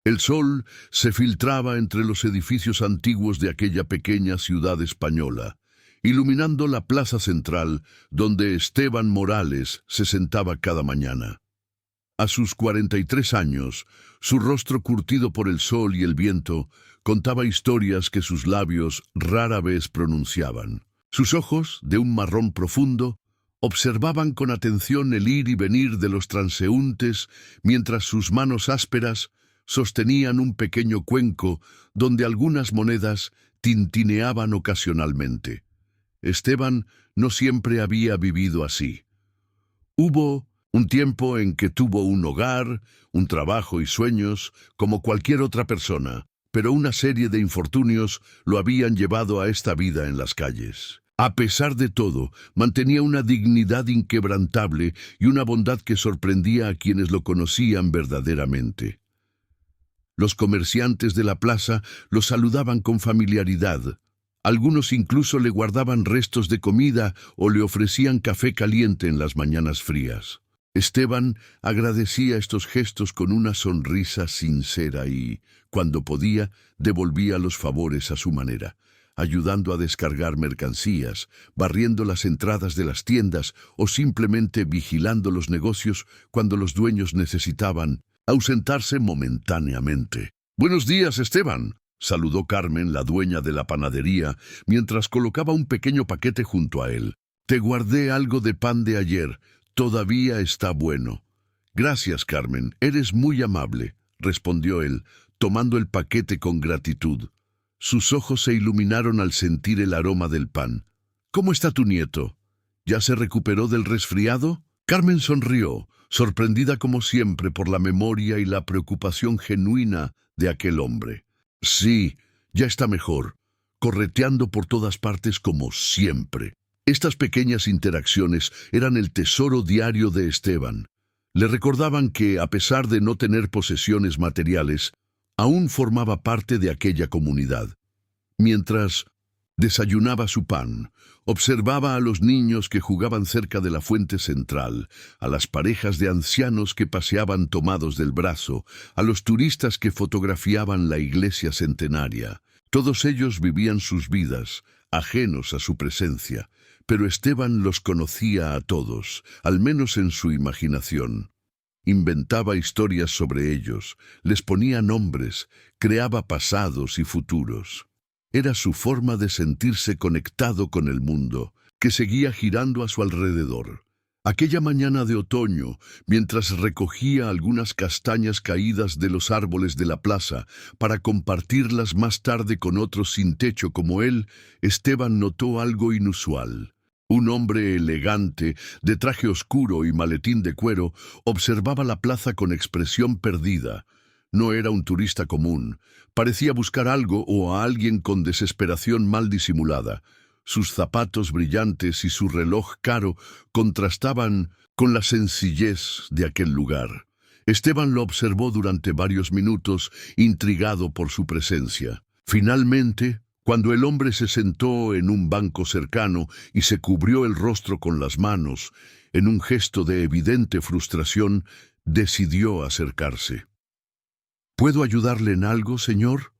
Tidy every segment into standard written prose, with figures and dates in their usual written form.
El sol se filtraba entre los edificios antiguos de aquella pequeña ciudad española, iluminando la plaza central donde Esteban Morales se sentaba cada mañana. A sus 43 años, su rostro curtido por el sol y el viento contaba historias que sus labios rara vez pronunciaban. Sus ojos, de un marrón profundo, observaban con atención el ir y venir de los transeúntes, mientras sus manos ásperas sostenían un pequeño cuenco donde algunas monedas tintineaban ocasionalmente. Esteban no siempre había vivido así. Hubo un tiempo en que tuvo un hogar, un trabajo y sueños, como cualquier otra persona, pero una serie de infortunios lo habían llevado a esta vida en las calles. A pesar de todo, mantenía una dignidad inquebrantable y una bondad que sorprendía a quienes lo conocían verdaderamente. Los comerciantes de la plaza lo saludaban con familiaridad. Algunos incluso le guardaban restos de comida o le ofrecían café caliente en las mañanas frías. Esteban agradecía estos gestos con una sonrisa sincera y, cuando podía, devolvía los favores a su manera, ayudando a descargar mercancías, barriendo las entradas de las tiendas o simplemente vigilando los negocios cuando los dueños necesitaban ausentarse momentáneamente. «Buenos días, Esteban», saludó Carmen, la dueña de la panadería, mientras colocaba un pequeño paquete junto a él. «Te guardé algo de pan de ayer. Todavía está bueno». «Gracias, Carmen. Eres muy amable», respondió él, tomando el paquete con gratitud. Sus ojos se iluminaron al sentir el aroma del pan. «¿Cómo está tu nieto? ¿Ya se recuperó del resfriado?» Carmen sonrió, sorprendida como siempre por la memoria y la preocupación genuina de aquel hombre. «Sí, ya está mejor, correteando por todas partes como siempre». Estas pequeñas interacciones eran el tesoro diario de Esteban. Le recordaban que, a pesar de no tener posesiones materiales, aún formaba parte de aquella comunidad. Mientras desayunaba su pan, observaba a los niños que jugaban cerca de la fuente central, a las parejas de ancianos que paseaban tomados del brazo, a los turistas que fotografiaban la iglesia centenaria. Todos ellos vivían sus vidas, ajenos a su presencia, pero Esteban los conocía a todos, al menos en su imaginación. Inventaba historias sobre ellos, les ponía nombres, creaba pasados y futuros. Era su forma de sentirse conectado con el mundo, que seguía girando a su alrededor. Aquella mañana de otoño, mientras recogía algunas castañas caídas de los árboles de la plaza para compartirlas más tarde con otros sin techo como él, Esteban notó algo inusual. Un hombre elegante, de traje oscuro y maletín de cuero, observaba la plaza con expresión perdida. No era un turista común. Parecía buscar algo o a alguien con desesperación mal disimulada. Sus zapatos brillantes y su reloj caro contrastaban con la sencillez de aquel lugar. Esteban lo observó durante varios minutos, intrigado por su presencia. Finalmente, cuando el hombre se sentó en un banco cercano y se cubrió el rostro con las manos, en un gesto de evidente frustración, decidió acercarse. «¿Puedo ayudarle en algo, señor?»,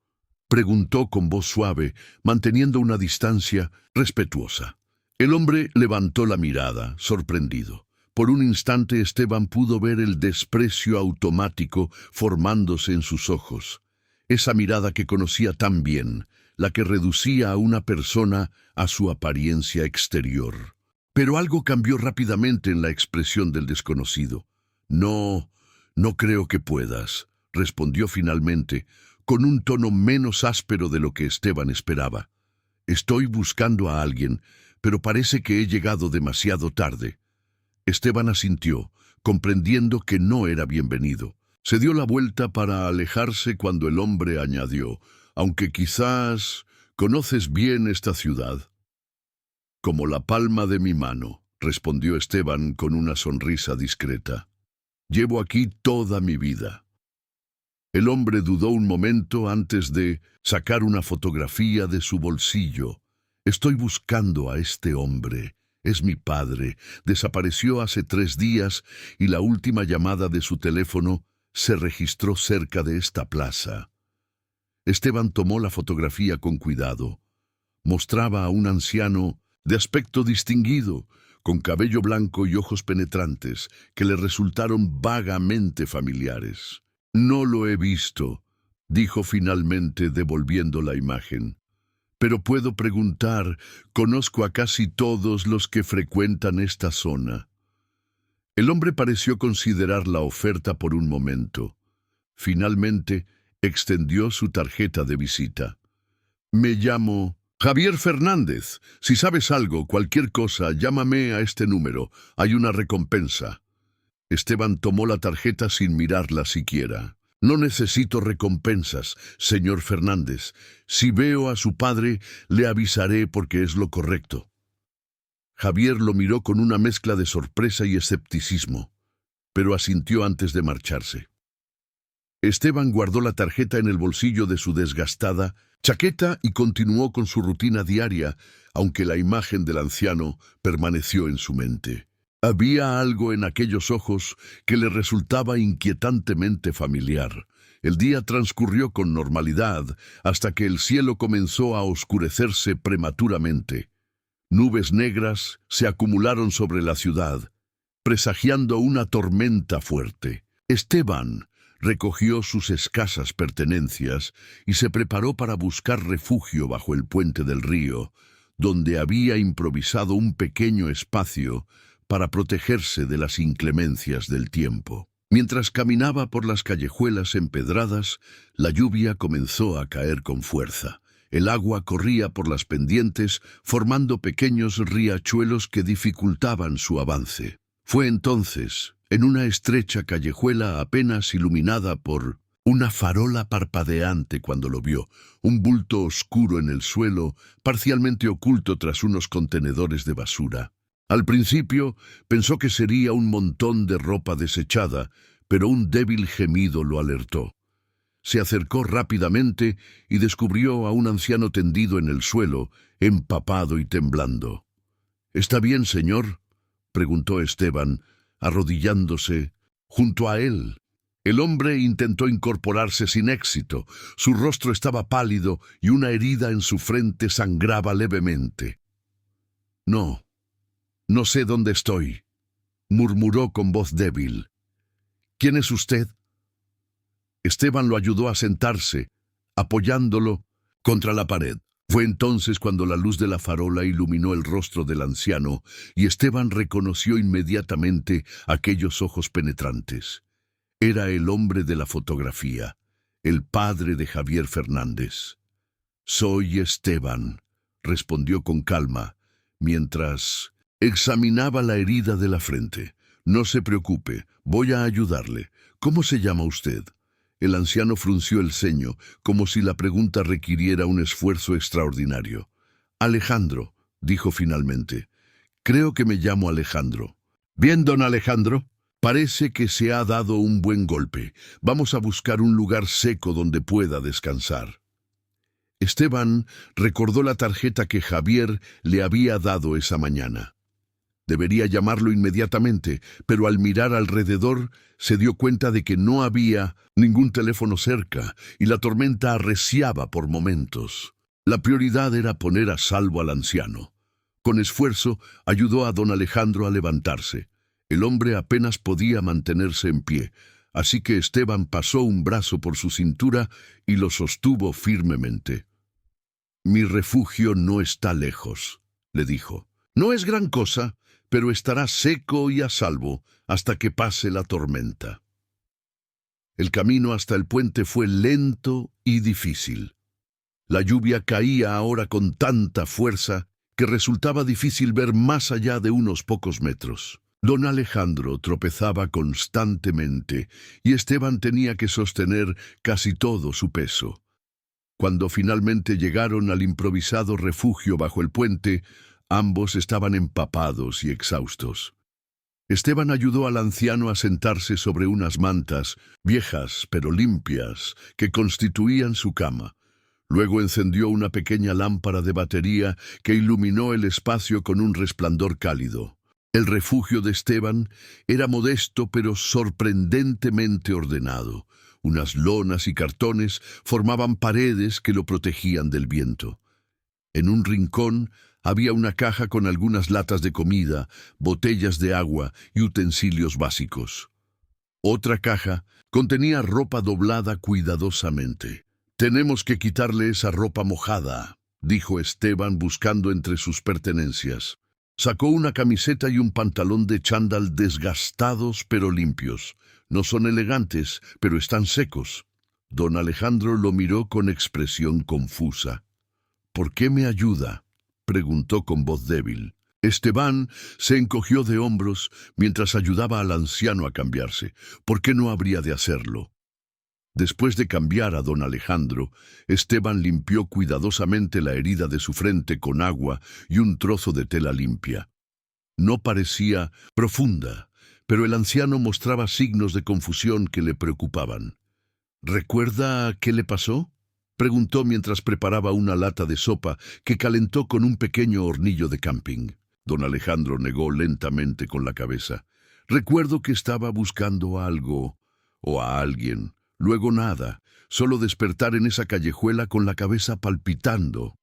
preguntó con voz suave, manteniendo una distancia respetuosa. El hombre levantó la mirada, sorprendido. Por un instante Esteban pudo ver el desprecio automático formándose en sus ojos. Esa mirada que conocía tan bien, la que reducía a una persona a su apariencia exterior. Pero algo cambió rápidamente en la expresión del desconocido. «No creo que puedas», respondió finalmente, con un tono menos áspero de lo que Esteban esperaba. «Estoy buscando a alguien, pero parece que he llegado demasiado tarde». Esteban asintió, comprendiendo que no era bienvenido. Se dio la vuelta para alejarse cuando el hombre añadió: «Aunque quizás conoces bien esta ciudad». «Como la palma de mi mano», respondió Esteban con una sonrisa discreta. «Llevo aquí toda mi vida». El hombre dudó un momento antes de sacar una fotografía de su bolsillo. «Estoy buscando a este hombre. Es mi padre. Desapareció hace 3 días y la última llamada de su teléfono se registró cerca de esta plaza. Esteban tomó la fotografía con cuidado. Mostraba a un anciano de aspecto distinguido, con cabello blanco y ojos penetrantes, que le resultaron vagamente familiares. «No lo he visto», dijo finalmente devolviendo la imagen. «Pero puedo preguntar, conozco a casi todos los que frecuentan esta zona». El hombre pareció considerar la oferta por un momento. Finalmente, extendió su tarjeta de visita. «Me llamo Javier Fernández. Si sabes algo, cualquier cosa, llámame a este número. Hay una recompensa». Esteban tomó la tarjeta sin mirarla siquiera. «No necesito recompensas, señor Fernández. Si veo a su padre, le avisaré porque es lo correcto». Javier lo miró con una mezcla de sorpresa y escepticismo, pero asintió antes de marcharse. Esteban guardó la tarjeta en el bolsillo de su desgastada chaqueta y continuó con su rutina diaria, aunque la imagen del anciano permaneció en su mente. Había algo en aquellos ojos que le resultaba inquietantemente familiar. El día transcurrió con normalidad hasta que el cielo comenzó a oscurecerse prematuramente. Nubes negras se acumularon sobre la ciudad, presagiando una tormenta fuerte. Esteban recogió sus escasas pertenencias y se preparó para buscar refugio bajo el puente del río, donde había improvisado un pequeño espacio para protegerse de las inclemencias del tiempo. Mientras caminaba por las callejuelas empedradas, la lluvia comenzó a caer con fuerza. El agua corría por las pendientes, formando pequeños riachuelos que dificultaban su avance. Fue entonces, en una estrecha callejuela apenas iluminada por una farola parpadeante, cuando lo vio, un bulto oscuro en el suelo, parcialmente oculto tras unos contenedores de basura. Al principio pensó que sería un montón de ropa desechada, pero un débil gemido lo alertó. Se acercó rápidamente y descubrió a un anciano tendido en el suelo, empapado y temblando. «¿Está bien, señor?», preguntó Esteban, arrodillándose junto a él. El hombre intentó incorporarse sin éxito. Su rostro estaba pálido y una herida en su frente sangraba levemente. «No sé dónde estoy», murmuró con voz débil. «¿Quién es usted?». Esteban lo ayudó a sentarse, apoyándolo contra la pared. Fue entonces cuando la luz de la farola iluminó el rostro del anciano y Esteban reconoció inmediatamente aquellos ojos penetrantes. Era el hombre de la fotografía, el padre de Javier Fernández. «Soy Esteban», respondió con calma, mientras examinaba la herida de la frente. «No se preocupe, voy a ayudarle. ¿Cómo se llama usted?». El anciano frunció el ceño, como si la pregunta requiriera un esfuerzo extraordinario. «Alejandro», dijo finalmente. «Creo que me llamo Alejandro». «Bien, don Alejandro. Parece que se ha dado un buen golpe. Vamos a buscar un lugar seco donde pueda descansar». Esteban recordó la tarjeta que Javier le había dado esa mañana. Debería llamarlo inmediatamente, pero al mirar alrededor se dio cuenta de que no había ningún teléfono cerca y la tormenta arreciaba por momentos. La prioridad era poner a salvo al anciano. Con esfuerzo ayudó a don Alejandro a levantarse. El hombre apenas podía mantenerse en pie, así que Esteban pasó un brazo por su cintura y lo sostuvo firmemente. «Mi refugio no está lejos», le dijo. «No es gran cosa, pero estará seco y a salvo hasta que pase la tormenta». El camino hasta el puente fue lento y difícil. La lluvia caía ahora con tanta fuerza que resultaba difícil ver más allá de unos pocos metros. Don Alejandro tropezaba constantemente y Esteban tenía que sostener casi todo su peso. Cuando finalmente llegaron al improvisado refugio bajo el puente, ambos estaban empapados y exhaustos. Esteban ayudó al anciano a sentarse sobre unas mantas, viejas pero limpias, que constituían su cama. Luego encendió una pequeña lámpara de batería que iluminó el espacio con un resplandor cálido. El refugio de Esteban era modesto pero sorprendentemente ordenado. Unas lonas y cartones formaban paredes que lo protegían del viento. En un rincón había una caja con algunas latas de comida, botellas de agua y utensilios básicos. Otra caja contenía ropa doblada cuidadosamente. «Tenemos que quitarle esa ropa mojada», dijo Esteban buscando entre sus pertenencias. Sacó una camiseta y un pantalón de chándal desgastados pero limpios. No son elegantes, pero están secos. Don Alejandro lo miró con expresión confusa. «¿Por qué me ayuda?», preguntó con voz débil. Esteban se encogió de hombros mientras ayudaba al anciano a cambiarse. ¿Por qué no habría de hacerlo? Después de cambiar a don Alejandro, Esteban limpió cuidadosamente la herida de su frente con agua y un trozo de tela limpia. No parecía profunda, pero el anciano mostraba signos de confusión que le preocupaban. «¿Recuerda qué le pasó?», preguntó mientras preparaba una lata de sopa que calentó con un pequeño hornillo de camping. Don Alejandro negó lentamente con la cabeza. «Recuerdo que estaba buscando algo o a alguien. Luego nada, solo despertar en esa callejuela con la cabeza palpitando».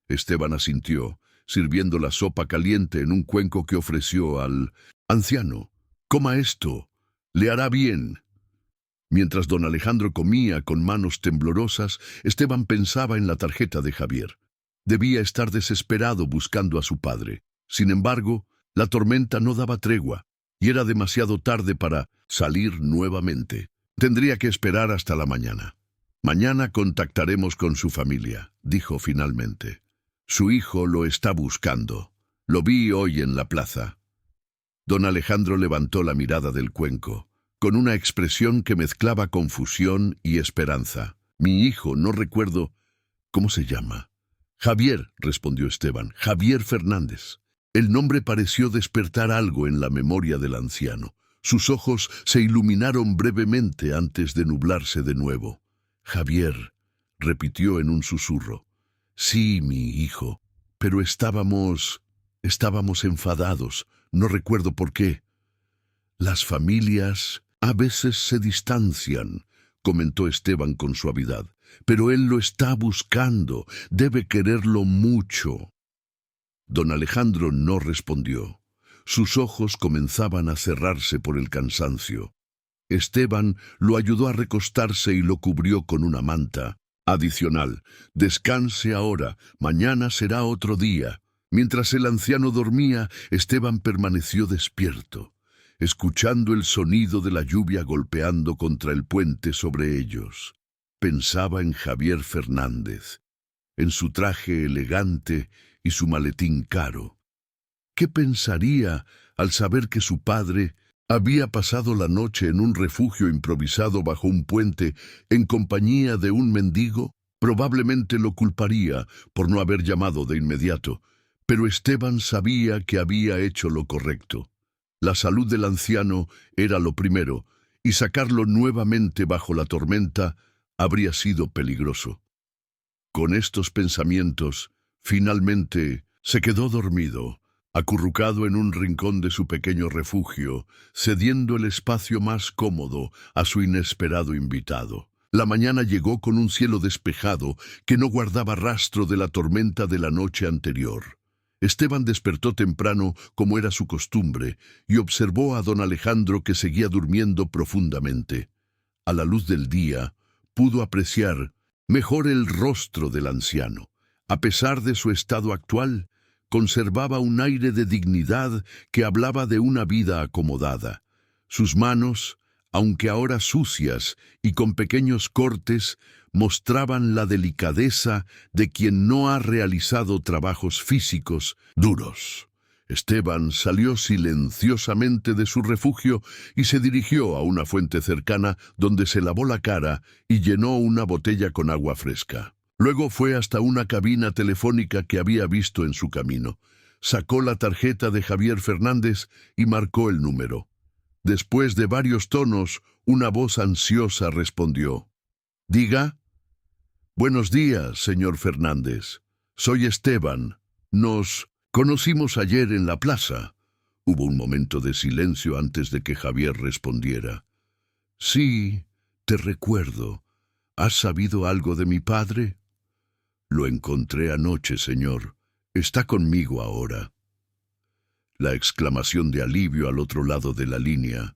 Esteban asintió, sirviendo la sopa caliente en un cuenco que ofreció al anciano. «Coma esto, le hará bien». Mientras don Alejandro comía con manos temblorosas, Esteban pensaba en la tarjeta de Javier. Debía estar desesperado buscando a su padre. Sin embargo, la tormenta no daba tregua, y era demasiado tarde para salir nuevamente. Tendría que esperar hasta la mañana. «Mañana contactaremos con su familia», dijo finalmente. «Su hijo lo está buscando. Lo vi hoy en la plaza». Don Alejandro levantó la mirada del cuenco, con una expresión que mezclaba confusión y esperanza. «Mi hijo, no recuerdo. ¿Cómo se llama?» «Javier», respondió Esteban. «Javier Fernández». El nombre pareció despertar algo en la memoria del anciano. Sus ojos se iluminaron brevemente antes de nublarse de nuevo. «Javier», repitió en un susurro. «Sí, mi hijo, pero estábamos enfadados. No recuerdo por qué». «Las familias a veces se distancian», comentó Esteban con suavidad. «Pero él lo está buscando. Debe quererlo mucho». Don Alejandro no respondió. Sus ojos comenzaban a cerrarse por el cansancio. Esteban lo ayudó a recostarse y lo cubrió con una manta. Adicional: «Descanse ahora, mañana será otro día». Mientras el anciano dormía, Esteban permaneció despierto, escuchando el sonido de la lluvia golpeando contra el puente sobre ellos. Pensaba en Javier Fernández, en su traje elegante y su maletín caro. ¿Qué pensaría al saber que su padre había pasado la noche en un refugio improvisado bajo un puente en compañía de un mendigo? Probablemente lo culparía por no haber llamado de inmediato, pero Esteban sabía que había hecho lo correcto. La salud del anciano era lo primero, y sacarlo nuevamente bajo la tormenta habría sido peligroso. Con estos pensamientos, finalmente se quedó dormido, acurrucado en un rincón de su pequeño refugio, cediendo el espacio más cómodo a su inesperado invitado. La mañana llegó con un cielo despejado que no guardaba rastro de la tormenta de la noche anterior. Esteban despertó temprano, como era su costumbre, y observó a don Alejandro, que seguía durmiendo profundamente. A la luz del día, pudo apreciar mejor el rostro del anciano. A pesar de su estado actual, conservaba un aire de dignidad que hablaba de una vida acomodada. Sus manos, aunque ahora sucias y con pequeños cortes, mostraban la delicadeza de quien no ha realizado trabajos físicos duros. Esteban salió silenciosamente de su refugio y se dirigió a una fuente cercana, donde se lavó la cara y llenó una botella con agua fresca. Luego fue hasta una cabina telefónica que había visto en su camino. Sacó la tarjeta de Javier Fernández y marcó el número. Después de varios tonos, una voz ansiosa respondió. «Diga». «Buenos días, señor Fernández. Soy Esteban. Nos conocimos ayer en la plaza. Hubo un momento de silencio antes de que Javier respondiera. Sí, te recuerdo. ¿Has sabido algo de mi padre? Lo encontré anoche, señor. Está conmigo ahora. La exclamación de alivio al otro lado de la línea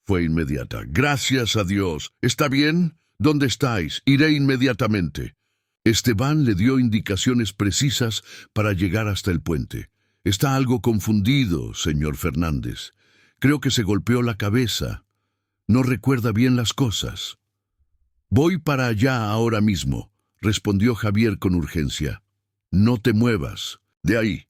fue inmediata. Gracias a Dios. ¿Está bien? ¿Dónde estáis? Iré inmediatamente. Esteban le dio indicaciones precisas para llegar hasta el puente. Está algo confundido, señor Fernández. Creo que se golpeó la cabeza. No recuerda bien las cosas. Voy para allá ahora mismo, respondió Javier con urgencia. No te muevas. De ahí.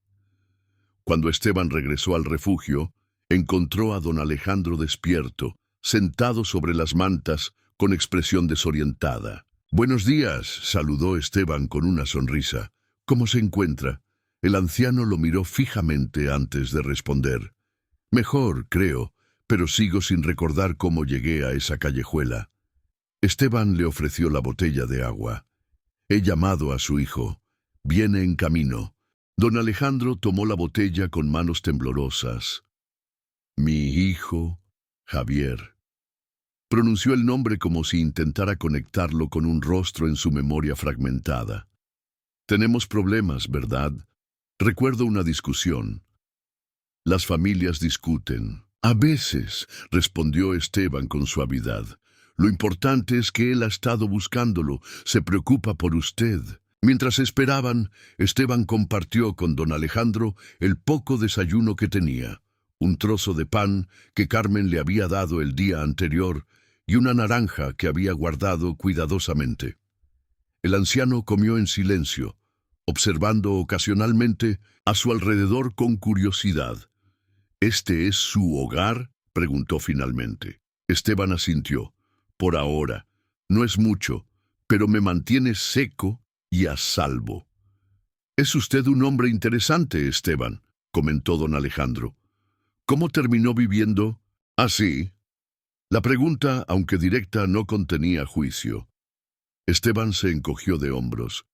Cuando Esteban regresó al refugio, encontró a don Alejandro despierto, sentado sobre las mantas, con expresión desorientada. Buenos días, saludó Esteban con una sonrisa. ¿Cómo se encuentra? El anciano lo miró fijamente antes de responder. Mejor, creo, pero sigo sin recordar cómo llegué a esa callejuela. Esteban le ofreció la botella de agua. He llamado a su hijo. Viene en camino. Don Alejandro tomó la botella con manos temblorosas. Mi hijo, Javier. Pronunció el nombre como si intentara conectarlo con un rostro en su memoria fragmentada. Tenemos problemas, ¿verdad? Recuerdo una discusión. Las familias discuten. A veces, respondió Esteban con suavidad. Lo importante es que él ha estado buscándolo, se preocupa por usted. Mientras esperaban, Esteban compartió con don Alejandro el poco desayuno que tenía, un trozo de pan que Carmen le había dado el día anterior y una naranja que había guardado cuidadosamente. El anciano comió en silencio, observando ocasionalmente a su alrededor con curiosidad. ¿Este es su hogar?, preguntó finalmente. Esteban asintió. Por ahora. No es mucho, pero me mantiene seco y a salvo. Es usted un hombre interesante, Esteban, comentó don Alejandro. ¿Cómo terminó viviendo así? La pregunta, aunque directa, no contenía juicio. Esteban se encogió de hombros.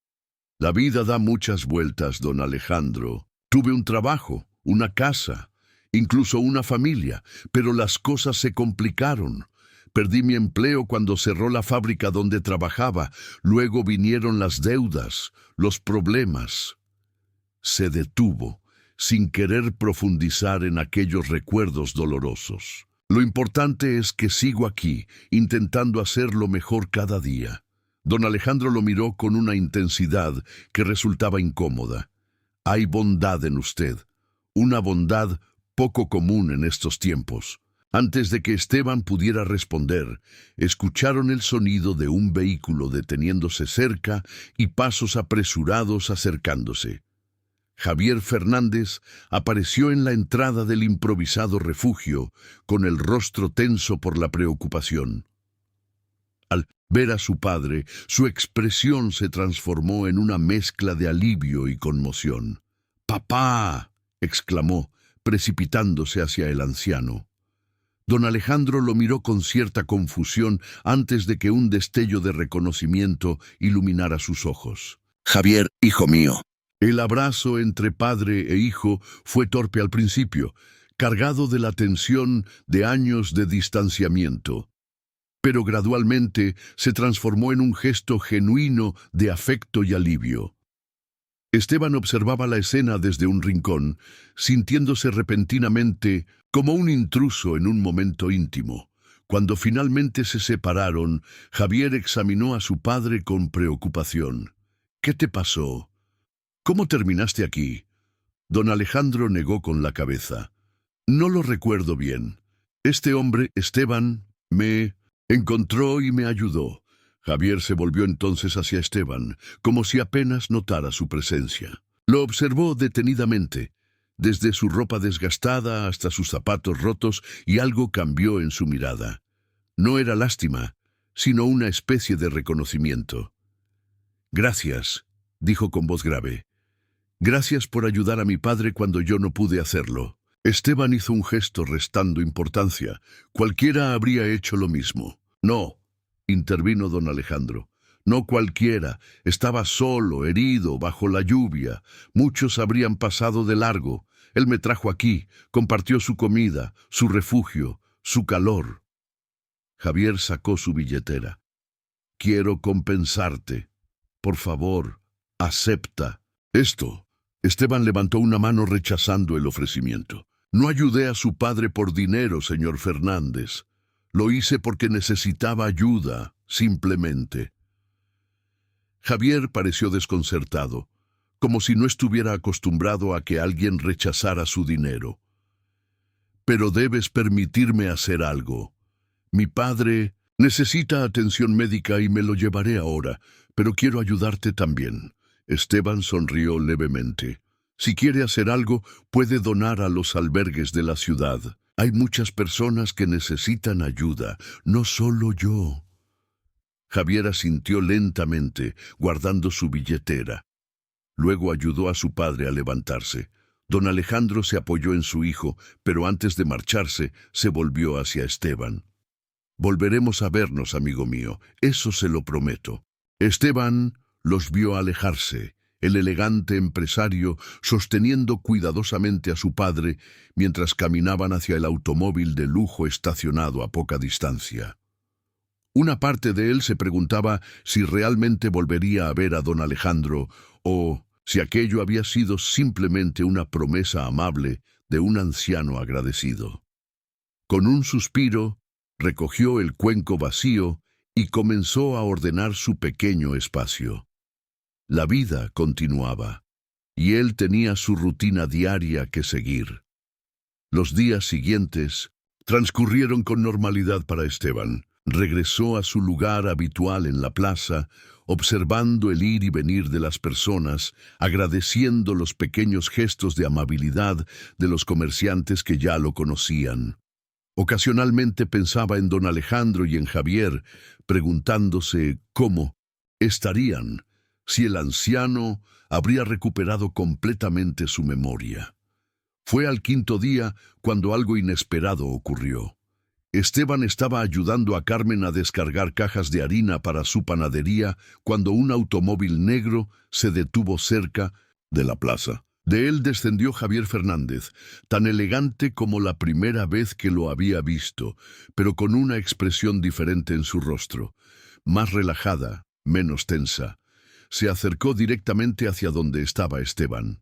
La vida da muchas vueltas, don Alejandro. Tuve un trabajo, una casa, incluso una familia, pero las cosas se complicaron. Perdí mi empleo cuando cerró la fábrica donde trabajaba. Luego vinieron las deudas, los problemas. Se detuvo, sin querer profundizar en aquellos recuerdos dolorosos. Lo importante es que sigo aquí, intentando hacerlo mejor cada día. Don Alejandro lo miró con una intensidad que resultaba incómoda. Hay bondad en usted, una bondad poco común en estos tiempos. Antes de que Esteban pudiera responder, escucharon el sonido de un vehículo deteniéndose cerca y pasos apresurados acercándose. Javier Fernández apareció en la entrada del improvisado refugio, con el rostro tenso por la preocupación. Al ver a su padre, su expresión se transformó en una mezcla de alivio y conmoción. «¡Papá!», exclamó, precipitándose hacia el anciano. Don Alejandro lo miró con cierta confusión antes de que un destello de reconocimiento iluminara sus ojos. «Javier, hijo mío». El abrazo entre padre e hijo fue torpe al principio, cargado de la tensión de años de distanciamiento. Pero gradualmente se transformó en un gesto genuino de afecto y alivio. Esteban observaba la escena desde un rincón, sintiéndose repentinamente como un intruso en un momento íntimo. Cuando finalmente se separaron, Javier examinó a su padre con preocupación. «¿Qué te pasó? ¿Cómo terminaste aquí?». Don Alejandro negó con la cabeza. «No lo recuerdo bien. Este hombre, Esteban, me encontró y me ayudó». Javier se volvió entonces hacia Esteban, como si apenas notara su presencia. Lo observó detenidamente, desde su ropa desgastada hasta sus zapatos rotos, y algo cambió en su mirada. No era lástima, sino una especie de reconocimiento. «Gracias», dijo con voz grave. «Gracias por ayudar a mi padre cuando yo no pude hacerlo». Esteban hizo un gesto restando importancia. Cualquiera habría hecho lo mismo. «No», intervino don Alejandro. «No cualquiera. Estaba solo, herido, bajo la lluvia. Muchos habrían pasado de largo. Él me trajo aquí, compartió su comida, su refugio, su calor. Javier sacó su billetera. Quiero compensarte. Por favor, acepta. Esto. Esteban levantó una mano rechazando el ofrecimiento. No ayudé a su padre por dinero, señor Fernández. Lo hice porque necesitaba ayuda, simplemente. Javier pareció desconcertado, como si no estuviera acostumbrado a que alguien rechazara su dinero. Pero debes permitirme hacer algo. Mi padre necesita atención médica y me lo llevaré ahora, pero quiero ayudarte también. Esteban sonrió levemente. Si quiere hacer algo, puede donar a los albergues de la ciudad. Hay muchas personas que necesitan ayuda, no solo yo. Javier asintió lentamente, guardando su billetera. Luego ayudó a su padre a levantarse. Don Alejandro se apoyó en su hijo, pero antes de marcharse, se volvió hacia Esteban. Volveremos a vernos, amigo mío, eso se lo prometo. Esteban los vio alejarse, el elegante empresario sosteniendo cuidadosamente a su padre mientras caminaban hacia el automóvil de lujo estacionado a poca distancia. Una parte de él se preguntaba si realmente volvería a ver a don Alejandro o si aquello había sido simplemente una promesa amable de un anciano agradecido. Con un suspiro, recogió el cuenco vacío y comenzó a ordenar su pequeño espacio. La vida continuaba, y él tenía su rutina diaria que seguir. Los días siguientes transcurrieron con normalidad para Esteban. Regresó a su lugar habitual en la plaza, observando el ir y venir de las personas, agradeciendo los pequeños gestos de amabilidad de los comerciantes que ya lo conocían. Ocasionalmente pensaba en don Alejandro y en Javier, preguntándose cómo estarían, si el anciano habría recuperado completamente su memoria. Fue al quinto día cuando algo inesperado ocurrió. Esteban estaba ayudando a Carmen a descargar cajas de harina para su panadería cuando un automóvil negro se detuvo cerca de la plaza. De él descendió Javier Fernández, tan elegante como la primera vez que lo había visto, pero con una expresión diferente en su rostro, más relajada, menos tensa. Se acercó directamente hacia donde estaba Esteban.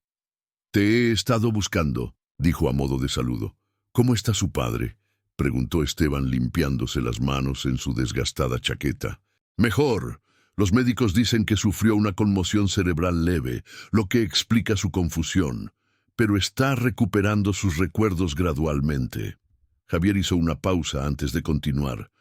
«Te he estado buscando», dijo a modo de saludo. «¿Cómo está su padre?», preguntó Esteban limpiándose las manos en su desgastada chaqueta. «Mejor. Los médicos dicen que sufrió una conmoción cerebral leve, lo que explica su confusión, pero está recuperando sus recuerdos gradualmente». Javier hizo una pausa antes de continuar.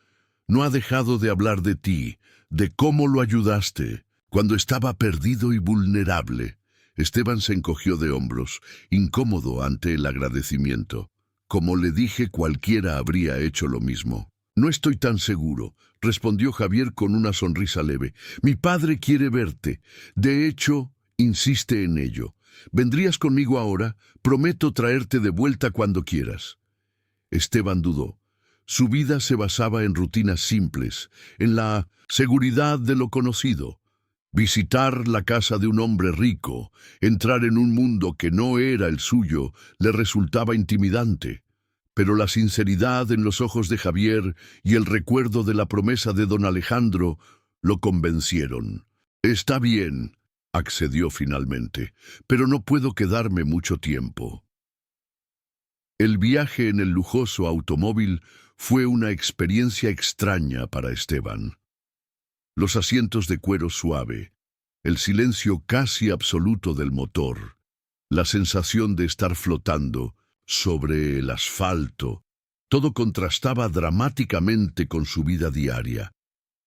«No ha dejado de hablar de ti, de cómo lo ayudaste, cuando estaba perdido y vulnerable». Esteban se encogió de hombros, incómodo ante el agradecimiento. «Como le dije, cualquiera habría hecho lo mismo». «No estoy tan seguro», respondió Javier con una sonrisa leve. «Mi padre quiere verte. De hecho, insiste en ello. ¿Vendrías conmigo ahora? Prometo traerte de vuelta cuando quieras». Esteban dudó. Su vida se basaba en rutinas simples, en la seguridad de lo conocido. Visitar la casa de un hombre rico, entrar en un mundo que no era el suyo, le resultaba intimidante. Pero la sinceridad en los ojos de Javier y el recuerdo de la promesa de don Alejandro lo convencieron. «Está bien», accedió finalmente, «pero no puedo quedarme mucho tiempo». El viaje en el lujoso automóvil fue una experiencia extraña para Esteban. Los asientos de cuero suave, el silencio casi absoluto del motor, la sensación de estar flotando sobre el asfalto, todo contrastaba dramáticamente con su vida diaria.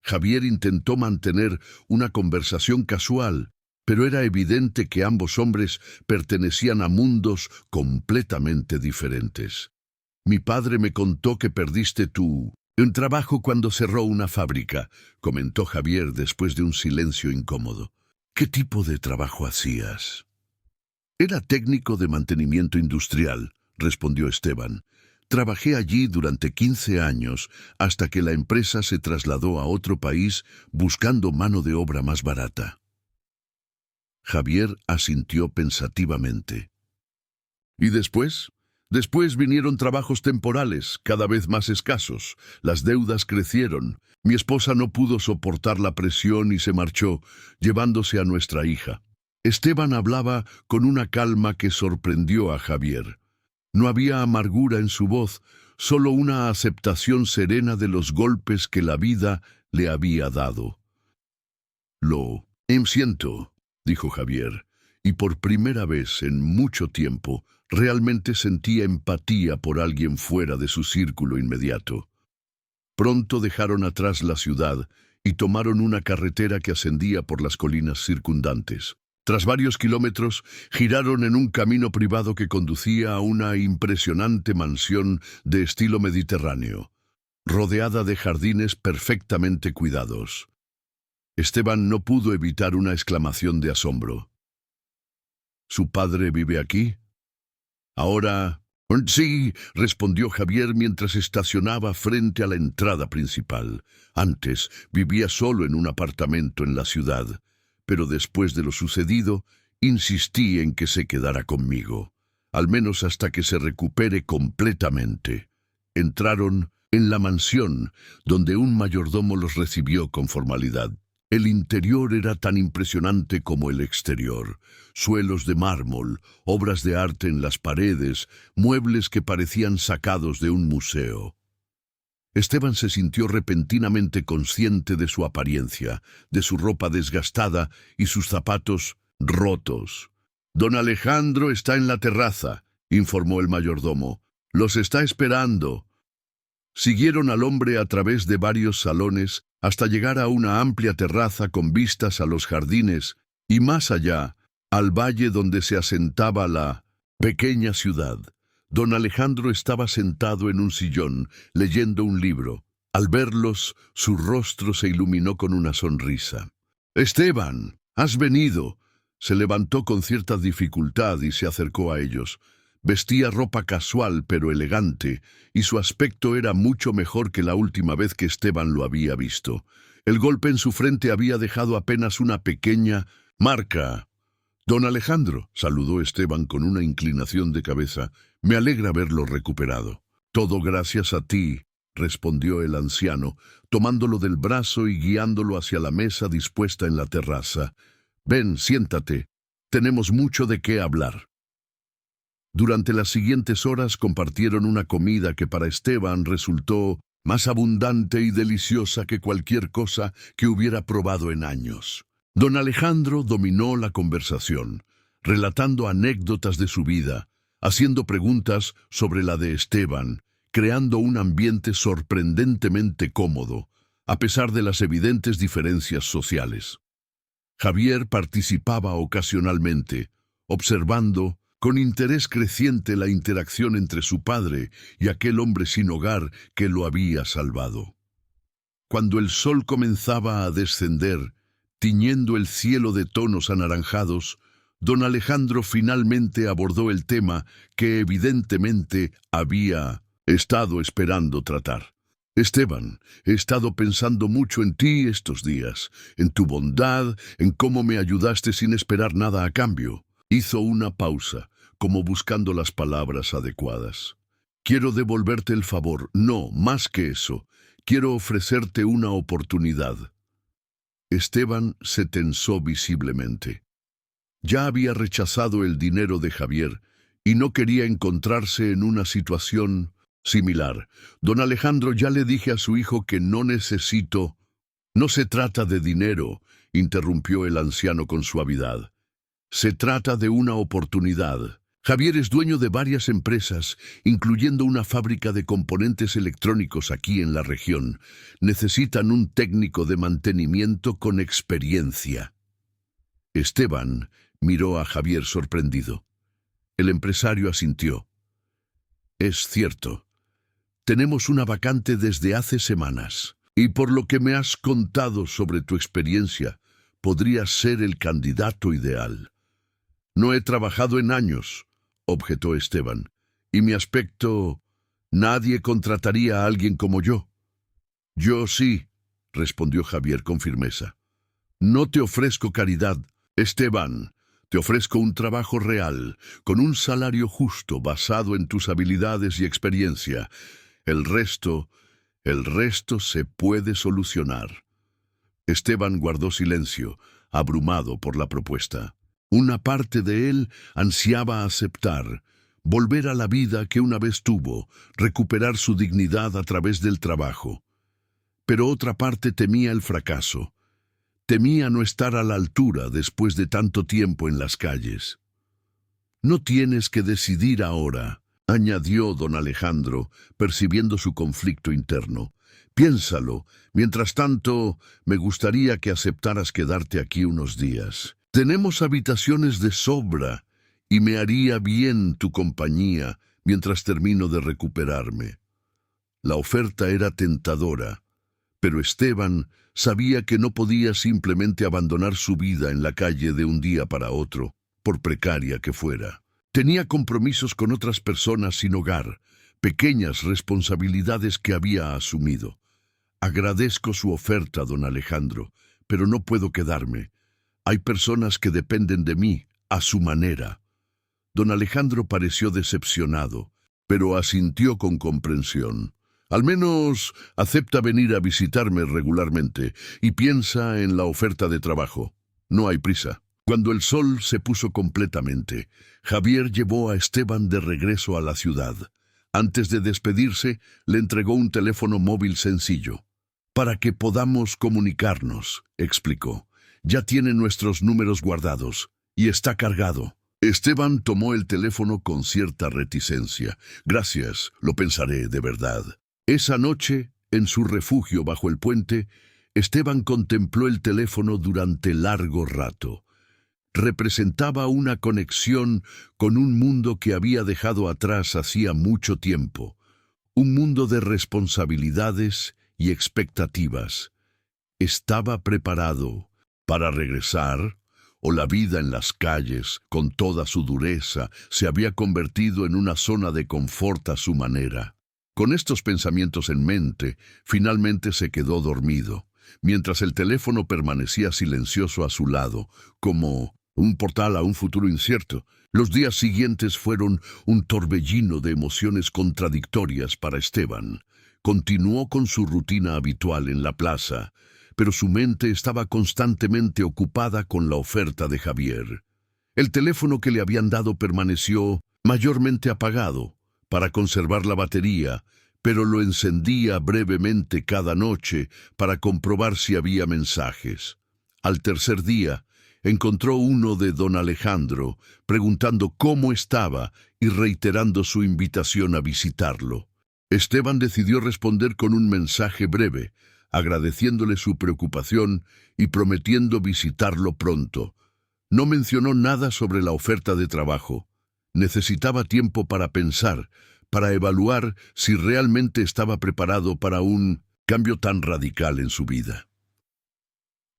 Javier intentó mantener una conversación casual, pero era evidente que ambos hombres pertenecían a mundos completamente diferentes. «Mi padre me contó que perdiste un trabajo cuando cerró una fábrica», comentó Javier después de un silencio incómodo. «¿Qué tipo de trabajo hacías?» «Era técnico de mantenimiento industrial», respondió Esteban. «Trabajé allí durante 15 años hasta que la empresa se trasladó a otro país buscando mano de obra más barata». Javier asintió pensativamente. ¿Y después? Después vinieron trabajos temporales, cada vez más escasos. Las deudas crecieron. Mi esposa no pudo soportar la presión y se marchó, llevándose a nuestra hija. Esteban hablaba con una calma que sorprendió a Javier. No había amargura en su voz, solo una aceptación serena de los golpes que la vida le había dado. Lo siento, dijo Javier, y por primera vez en mucho tiempo realmente sentía empatía por alguien fuera de su círculo inmediato. Pronto dejaron atrás la ciudad y tomaron una carretera que ascendía por las colinas circundantes. Tras varios kilómetros, giraron en un camino privado que conducía a una impresionante mansión de estilo mediterráneo, rodeada de jardines perfectamente cuidados. Esteban no pudo evitar una exclamación de asombro. ¿Su padre vive aquí? Ahora... Sí, respondió Javier mientras estacionaba frente a la entrada principal. Antes vivía solo en un apartamento en la ciudad, pero después de lo sucedido, insistí en que se quedara conmigo, al menos hasta que se recupere completamente. Entraron en la mansión, donde un mayordomo los recibió con formalidad. El interior era tan impresionante como el exterior. Suelos de mármol, obras de arte en las paredes, muebles que parecían sacados de un museo. Esteban se sintió repentinamente consciente de su apariencia, de su ropa desgastada y sus zapatos rotos. «Don Alejandro está en la terraza», informó el mayordomo. «Los está esperando». Siguieron al hombre a través de varios salones hasta llegar a una amplia terraza con vistas a los jardines y más allá, al valle donde se asentaba la pequeña ciudad. Don Alejandro estaba sentado en un sillón, leyendo un libro. Al verlos, su rostro se iluminó con una sonrisa. «Esteban, has venido». Se levantó con cierta dificultad y se acercó a ellos. Vestía ropa casual pero elegante, y su aspecto era mucho mejor que la última vez que Esteban lo había visto. El golpe en su frente había dejado apenas una pequeña marca. «Don Alejandro», saludó Esteban con una inclinación de cabeza, «me alegra verlo recuperado». «Todo gracias a ti», respondió el anciano, tomándolo del brazo y guiándolo hacia la mesa dispuesta en la terraza. «Ven, siéntate. Tenemos mucho de qué hablar». Durante las siguientes horas compartieron una comida que para Esteban resultó más abundante y deliciosa que cualquier cosa que hubiera probado en años. Don Alejandro dominó la conversación, relatando anécdotas de su vida, haciendo preguntas sobre la de Esteban, creando un ambiente sorprendentemente cómodo, a pesar de las evidentes diferencias sociales. Javier participaba ocasionalmente, observando con interés creciente la interacción entre su padre y aquel hombre sin hogar que lo había salvado. Cuando el sol comenzaba a descender, tiñendo el cielo de tonos anaranjados, don Alejandro finalmente abordó el tema que evidentemente había estado esperando tratar. «Esteban, he estado pensando mucho en ti estos días, en tu bondad, en cómo me ayudaste sin esperar nada a cambio». Hizo una pausa, como buscando las palabras adecuadas. «Quiero devolverte el favor. No, más que eso. Quiero ofrecerte una oportunidad». Esteban se tensó visiblemente. Ya había rechazado el dinero de Javier y no quería encontrarse en una situación similar. «Don Alejandro, ya le dije a su hijo que no necesito». «No se trata de dinero», interrumpió el anciano con suavidad. «Se trata de una oportunidad. Javier es dueño de varias empresas, incluyendo una fábrica de componentes electrónicos aquí en la región. Necesitan un técnico de mantenimiento con experiencia». Esteban miró a Javier sorprendido. El empresario asintió. «Es cierto. Tenemos una vacante desde hace semanas, y por lo que me has contado sobre tu experiencia, podrías ser el candidato ideal». «No he trabajado en años», objetó Esteban, «y mi aspecto... nadie contrataría a alguien como yo». «Yo sí», respondió Javier con firmeza. «No te ofrezco caridad, Esteban. Te ofrezco un trabajo real, con un salario justo basado en tus habilidades y experiencia. El resto, el resto se puede solucionar. Esteban guardó silencio, abrumado por la propuesta. Una parte de él ansiaba aceptar, volver a la vida que una vez tuvo, recuperar su dignidad a través del trabajo. Pero otra parte temía el fracaso. Temía no estar a la altura después de tanto tiempo en las calles. «No tienes que decidir ahora», añadió don Alejandro, percibiendo su conflicto interno. «Piénsalo. Mientras tanto, me gustaría que aceptaras quedarte aquí unos días. Tenemos habitaciones de sobra y me haría bien tu compañía mientras termino de recuperarme». La oferta era tentadora, pero Esteban sabía que no podía simplemente abandonar su vida en la calle de un día para otro, por precaria que fuera. Tenía compromisos con otras personas sin hogar, pequeñas responsabilidades que había asumido. «Agradezco su oferta, don Alejandro, pero no puedo quedarme. Hay personas que dependen de mí, a su manera». Don Alejandro pareció decepcionado, pero asintió con comprensión. «Al menos acepta venir a visitarme regularmente y piensa en la oferta de trabajo. No hay prisa». Cuando el sol se puso completamente, Javier llevó a Esteban de regreso a la ciudad. Antes de despedirse, le entregó un teléfono móvil sencillo. «Para que podamos comunicarnos», explicó. «Ya tiene nuestros números guardados y está cargado». Esteban tomó el teléfono con cierta reticencia. «Gracias, lo pensaré de verdad». Esa noche, en su refugio bajo el puente, Esteban contempló el teléfono durante largo rato. Representaba una conexión con un mundo que había dejado atrás hacía mucho tiempo. Un mundo de responsabilidades y expectativas. ¿Estaba preparado para regresar? ¿O la vida en las calles, con toda su dureza, se había convertido en una zona de confort a su manera? Con estos pensamientos en mente, finalmente se quedó dormido, mientras el teléfono permanecía silencioso a su lado, como un portal a un futuro incierto. Los días siguientes fueron un torbellino de emociones contradictorias para Esteban. Continuó con su rutina habitual en la plaza, pero su mente estaba constantemente ocupada con la oferta de Javier. El teléfono que le habían dado permaneció mayormente apagado para conservar la batería, pero lo encendía brevemente cada noche para comprobar si había mensajes. Al tercer día, encontró uno de don Alejandro, preguntando cómo estaba y reiterando su invitación a visitarlo. Esteban decidió responder con un mensaje breve, agradeciéndole su preocupación y prometiendo visitarlo pronto. No mencionó nada sobre la oferta de trabajo. Necesitaba tiempo para pensar, para evaluar si realmente estaba preparado para un cambio tan radical en su vida.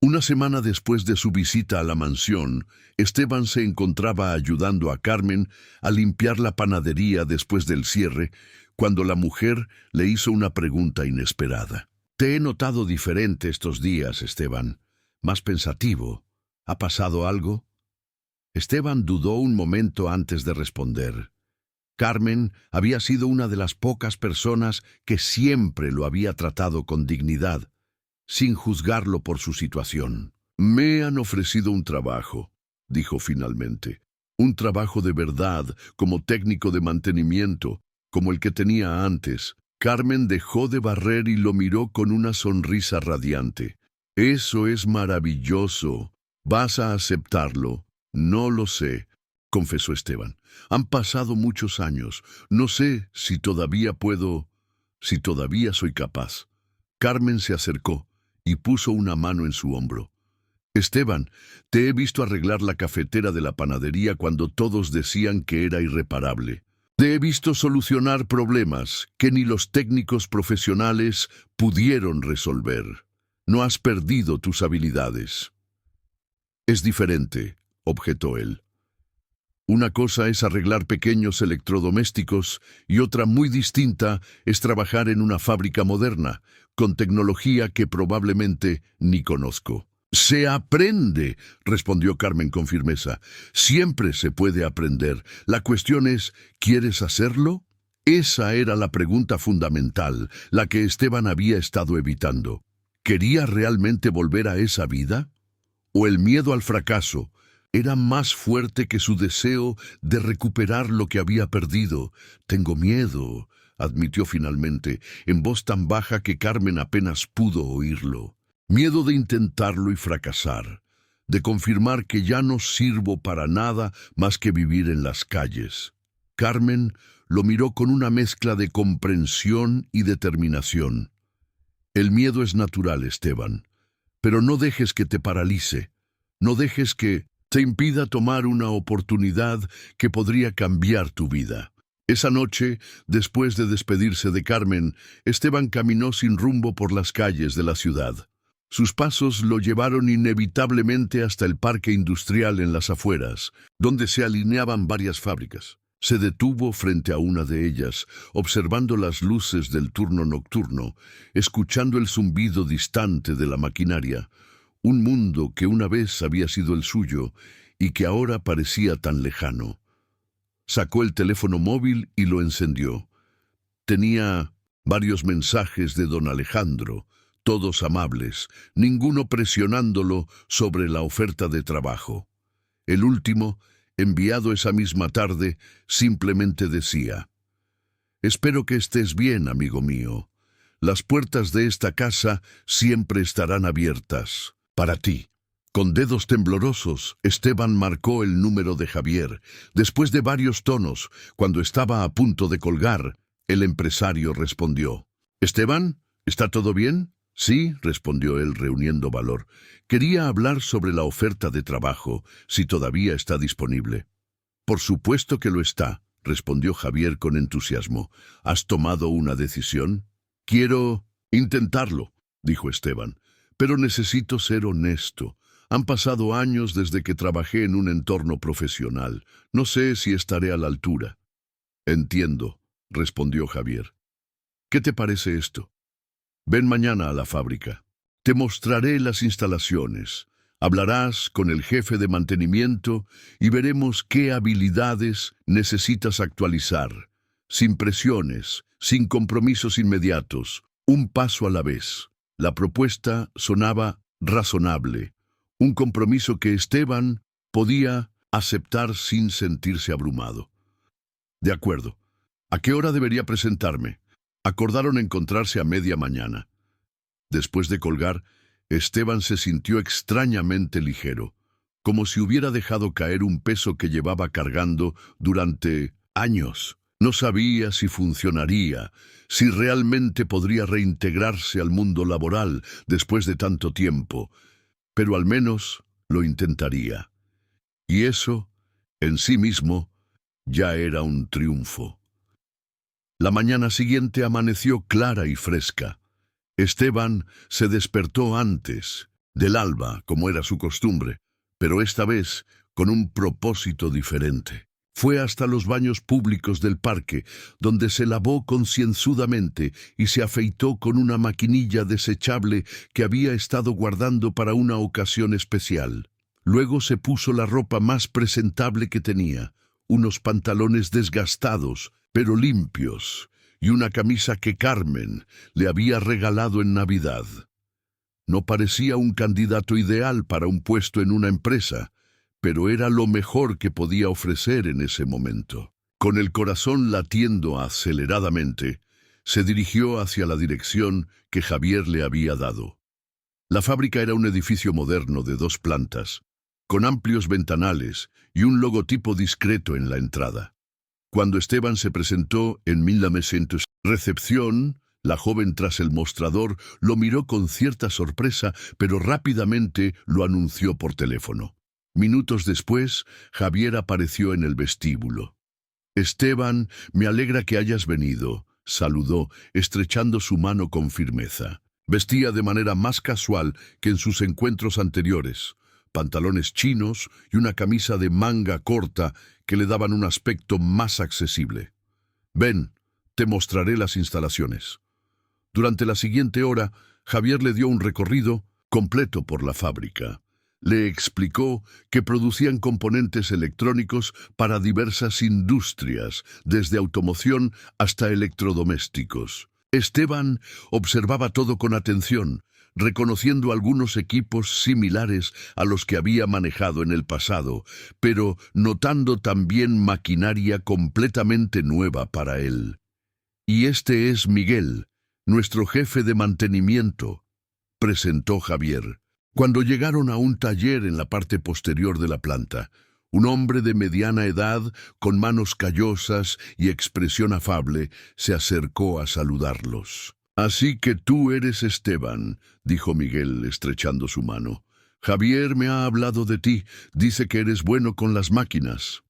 Una semana después de su visita a la mansión, Esteban se encontraba ayudando a Carmen a limpiar la panadería después del cierre, cuando la mujer le hizo una pregunta inesperada. «Te he notado diferente estos días, Esteban. Más pensativo. ¿Ha pasado algo?» Esteban dudó un momento antes de responder. Carmen había sido una de las pocas personas que siempre lo había tratado con dignidad, sin juzgarlo por su situación. «Me han ofrecido un trabajo», dijo finalmente. «Un trabajo de verdad, como técnico de mantenimiento, como el que tenía antes». Carmen dejó de barrer y lo miró con una sonrisa radiante. «Eso es maravilloso. ¿Vas a aceptarlo?» «No lo sé», confesó Esteban. «Han pasado muchos años. No sé si todavía soy capaz». Carmen se acercó y puso una mano en su hombro. «Esteban, te he visto arreglar la cafetera de la panadería cuando todos decían que era irreparable. Te he visto solucionar problemas que ni los técnicos profesionales pudieron resolver. No has perdido tus habilidades». «Es diferente», objetó él. «Una cosa es arreglar pequeños electrodomésticos y otra muy distinta es trabajar en una fábrica moderna, con tecnología que probablemente ni conozco». Se aprende, respondió Carmen con firmeza. Siempre se puede aprender. La cuestión es, ¿quieres hacerlo? Esa era la pregunta fundamental, la que Esteban había estado evitando. ¿Quería realmente volver a esa vida? ¿O el miedo al fracaso era más fuerte que su deseo de recuperar lo que había perdido? Tengo miedo, admitió finalmente, en voz tan baja que Carmen apenas pudo oírlo. Miedo de intentarlo y fracasar, de confirmar que ya no sirvo para nada más que vivir en las calles. Carmen lo miró con una mezcla de comprensión y determinación. El miedo es natural, Esteban, pero no dejes que te paralice, no dejes que te impida tomar una oportunidad que podría cambiar tu vida. Esa noche, después de despedirse de Carmen, Esteban caminó sin rumbo por las calles de la ciudad. Sus pasos lo llevaron inevitablemente hasta el parque industrial en las afueras, donde se alineaban varias fábricas. Se detuvo frente a una de ellas, observando las luces del turno nocturno, escuchando el zumbido distante de la maquinaria, un mundo que una vez había sido el suyo y que ahora parecía tan lejano. Sacó el teléfono móvil y lo encendió. Tenía varios mensajes de don Alejandro, todos amables, ninguno presionándolo sobre la oferta de trabajo. El último, enviado esa misma tarde, simplemente decía: «Espero que estés bien, amigo mío. Las puertas de esta casa siempre estarán abiertas para ti». Con dedos temblorosos, Esteban marcó el número de Javier. Después de varios tonos, cuando estaba a punto de colgar, el empresario respondió: «¿Esteban? ¿Está todo bien?» «Sí», respondió él reuniendo valor. «Quería hablar sobre la oferta de trabajo, si todavía está disponible». «Por supuesto que lo está», respondió Javier con entusiasmo. «¿Has tomado una decisión?» «Quiero intentarlo», dijo Esteban, «pero necesito ser honesto. Han pasado años desde que trabajé en un entorno profesional. No sé si estaré a la altura». «Entiendo», respondió Javier. «¿Qué te parece esto? Ven mañana a la fábrica. Te mostraré las instalaciones. Hablarás con el jefe de mantenimiento y veremos qué habilidades necesitas actualizar. Sin presiones, sin compromisos inmediatos, un paso a la vez». La propuesta sonaba razonable, un compromiso que Esteban podía aceptar sin sentirse abrumado. «De acuerdo. ¿A qué hora debería presentarme?» Acordaron encontrarse a media mañana. Después de colgar, Esteban se sintió extrañamente ligero, como si hubiera dejado caer un peso que llevaba cargando durante años. No sabía si funcionaría, si realmente podría reintegrarse al mundo laboral después de tanto tiempo, pero al menos lo intentaría. Y eso, en sí mismo, ya era un triunfo. La mañana siguiente amaneció clara y fresca. Esteban se despertó antes del alba, como era su costumbre, pero esta vez con un propósito diferente. Fue hasta los baños públicos del parque, donde se lavó concienzudamente y se afeitó con una maquinilla desechable que había estado guardando para una ocasión especial. Luego se puso la ropa más presentable que tenía, unos pantalones desgastados, pero limpios, y una camisa que Carmen le había regalado en Navidad. No parecía un candidato ideal para un puesto en una empresa, pero era lo mejor que podía ofrecer en ese momento. Con el corazón latiendo aceleradamente, se dirigió hacia la dirección que Javier le había dado. La fábrica era un edificio moderno de 2 plantas, con amplios ventanales y un logotipo discreto en la entrada. Cuando Esteban se presentó en recepción, la joven tras el mostrador lo miró con cierta sorpresa, pero rápidamente lo anunció por teléfono. Minutos después, Javier apareció en el vestíbulo. «Esteban, me alegra que hayas venido», saludó, estrechando su mano con firmeza. Vestía de manera más casual que en sus encuentros anteriores, pantalones chinos y una camisa de manga corta que le daban un aspecto más accesible. «Ven, te mostraré las instalaciones». Durante la siguiente hora, Javier le dio un recorrido, completo por la fábrica. Le explicó que producían componentes electrónicos para diversas industrias, desde automoción hasta electrodomésticos. Esteban observaba todo con atención, reconociendo algunos equipos similares a los que había manejado en el pasado, pero notando también maquinaria completamente nueva para él. «Y este es Miguel, nuestro jefe de mantenimiento», presentó Javier. Cuando llegaron a un taller en la parte posterior de la planta, un hombre de mediana edad, con manos callosas y expresión afable, se acercó a saludarlos. «Así que tú eres Esteban», dijo Miguel, estrechando su mano. «Javier me ha hablado de ti, dice que eres bueno con las máquinas».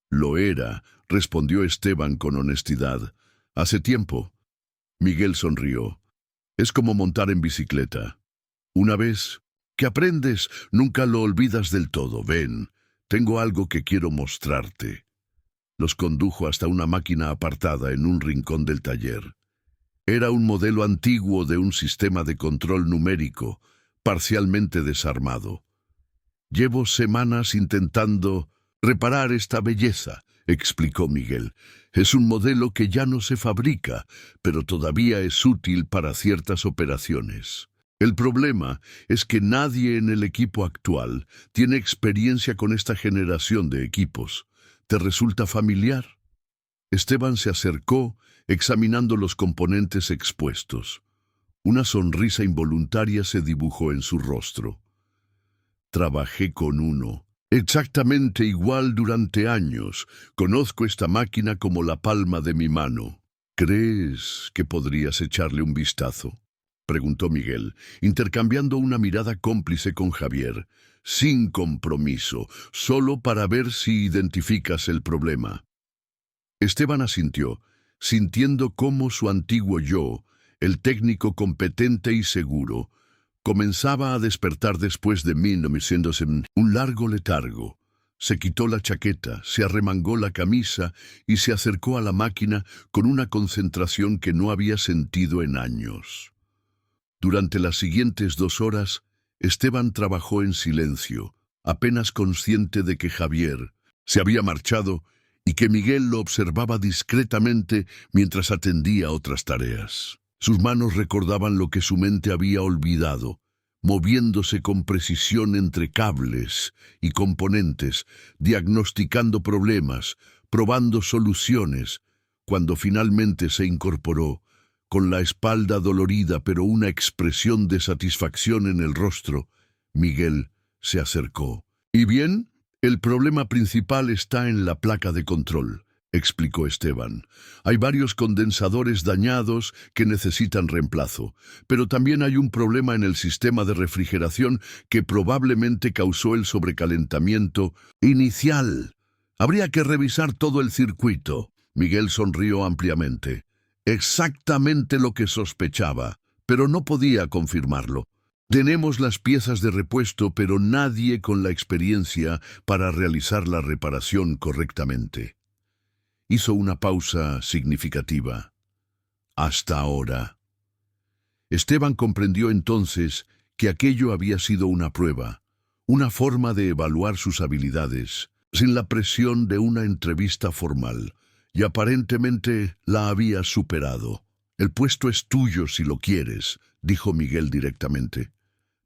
«Lo era», respondió Esteban con honestidad. «Hace tiempo». Miguel sonrió. «Es como montar en bicicleta. Una vez que aprendes, nunca lo olvidas del todo. Ven, tengo algo que quiero mostrarte». Los condujo hasta una máquina apartada en un rincón del taller. Era un modelo antiguo de un sistema de control numérico, parcialmente desarmado. «Llevo semanas intentando reparar esta belleza», explicó Miguel. «Es un modelo que ya no se fabrica, pero todavía es útil para ciertas operaciones. El problema es que nadie en el equipo actual tiene experiencia con esta generación de equipos. ¿Te resulta familiar?». Esteban se acercó, examinando los componentes expuestos. Una sonrisa involuntaria se dibujó en su rostro. «Trabajé con uno exactamente igual durante años. Conozco esta máquina como la palma de mi mano. ¿Crees que podrías echarle un vistazo?», preguntó Miguel, intercambiando una mirada cómplice con Javier, sin compromiso, solo para ver si identificas el problema. Esteban asintió, sintiendo cómo su antiguo yo, el técnico competente y seguro, comenzaba a despertar después de 1900 en un largo letargo. Se quitó la chaqueta, se arremangó la camisa y se acercó a la máquina con una concentración que no había sentido en años. Durante las siguientes 2 horas, Esteban trabajó en silencio, apenas consciente de que Javier se había marchado y que Miguel lo observaba discretamente mientras atendía otras tareas. Sus manos recordaban lo que su mente había olvidado, moviéndose con precisión entre cables y componentes, diagnosticando problemas, probando soluciones. Cuando finalmente se incorporó, con la espalda dolorida pero una expresión de satisfacción en el rostro, Miguel se acercó. «¿Y bien? El problema principal está en la placa de control», explicó Esteban. «Hay varios condensadores dañados que necesitan reemplazo, pero también hay un problema en el sistema de refrigeración que probablemente causó el sobrecalentamiento inicial. Habría que revisar todo el circuito». Miguel sonrió ampliamente. «Exactamente lo que sospechaba, pero no podía confirmarlo. Tenemos las piezas de repuesto, pero nadie con la experiencia para realizar la reparación correctamente». Hizo una pausa significativa. «Hasta ahora». Esteban comprendió entonces que aquello había sido una prueba, una forma de evaluar sus habilidades, sin la presión de una entrevista formal, y aparentemente la había superado. «El puesto es tuyo si lo quieres», dijo Miguel directamente.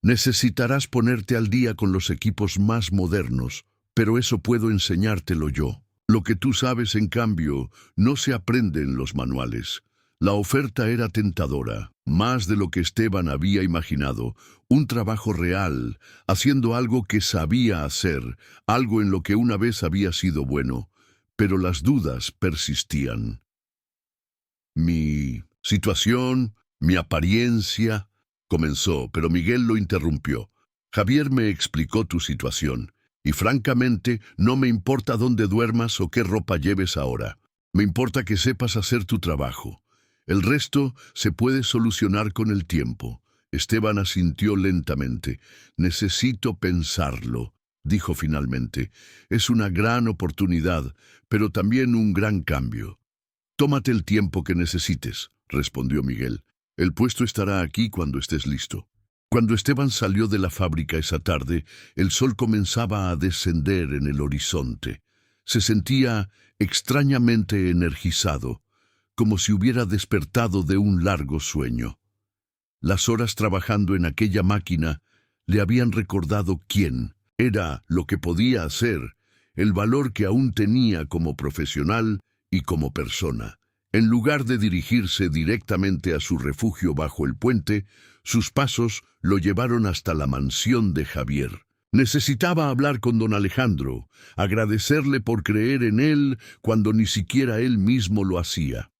«Necesitarás ponerte al día con los equipos más modernos, pero eso puedo enseñártelo yo. Lo que tú sabes, en cambio, no se aprende en los manuales». La oferta era tentadora, más de lo que Esteban había imaginado, un trabajo real, haciendo algo que sabía hacer, algo en lo que una vez había sido bueno, pero las dudas persistían. «Mi situación, mi apariencia», comenzó, pero Miguel lo interrumpió. «Javier me explicó tu situación, y francamente no me importa dónde duermas o qué ropa lleves ahora. Me importa que sepas hacer tu trabajo. El resto se puede solucionar con el tiempo». Esteban asintió lentamente. «Necesito pensarlo», dijo finalmente. «Es una gran oportunidad, pero también un gran cambio». «Tómate el tiempo que necesites», respondió Miguel. «El puesto estará aquí cuando estés listo». Cuando Esteban salió de la fábrica esa tarde, el sol comenzaba a descender en el horizonte. Se sentía extrañamente energizado, como si hubiera despertado de un largo sueño. Las horas trabajando en aquella máquina le habían recordado quién era, lo que podía hacer, el valor que aún tenía como profesional y como persona. En lugar de dirigirse directamente a su refugio bajo el puente, sus pasos lo llevaron hasta la mansión de Javier. Necesitaba hablar con don Alejandro, agradecerle por creer en él cuando ni siquiera él mismo lo hacía.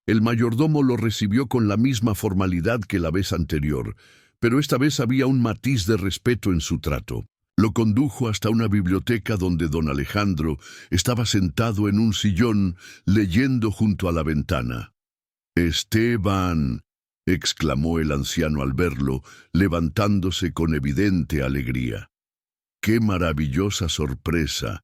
El mayordomo lo recibió con la misma formalidad que la vez anterior, pero esta vez había un matiz de respeto en su trato. Lo condujo hasta una biblioteca donde don Alejandro estaba sentado en un sillón leyendo junto a la ventana. «Esteban», exclamó el anciano al verlo, levantándose con evidente alegría. «¡Qué maravillosa sorpresa!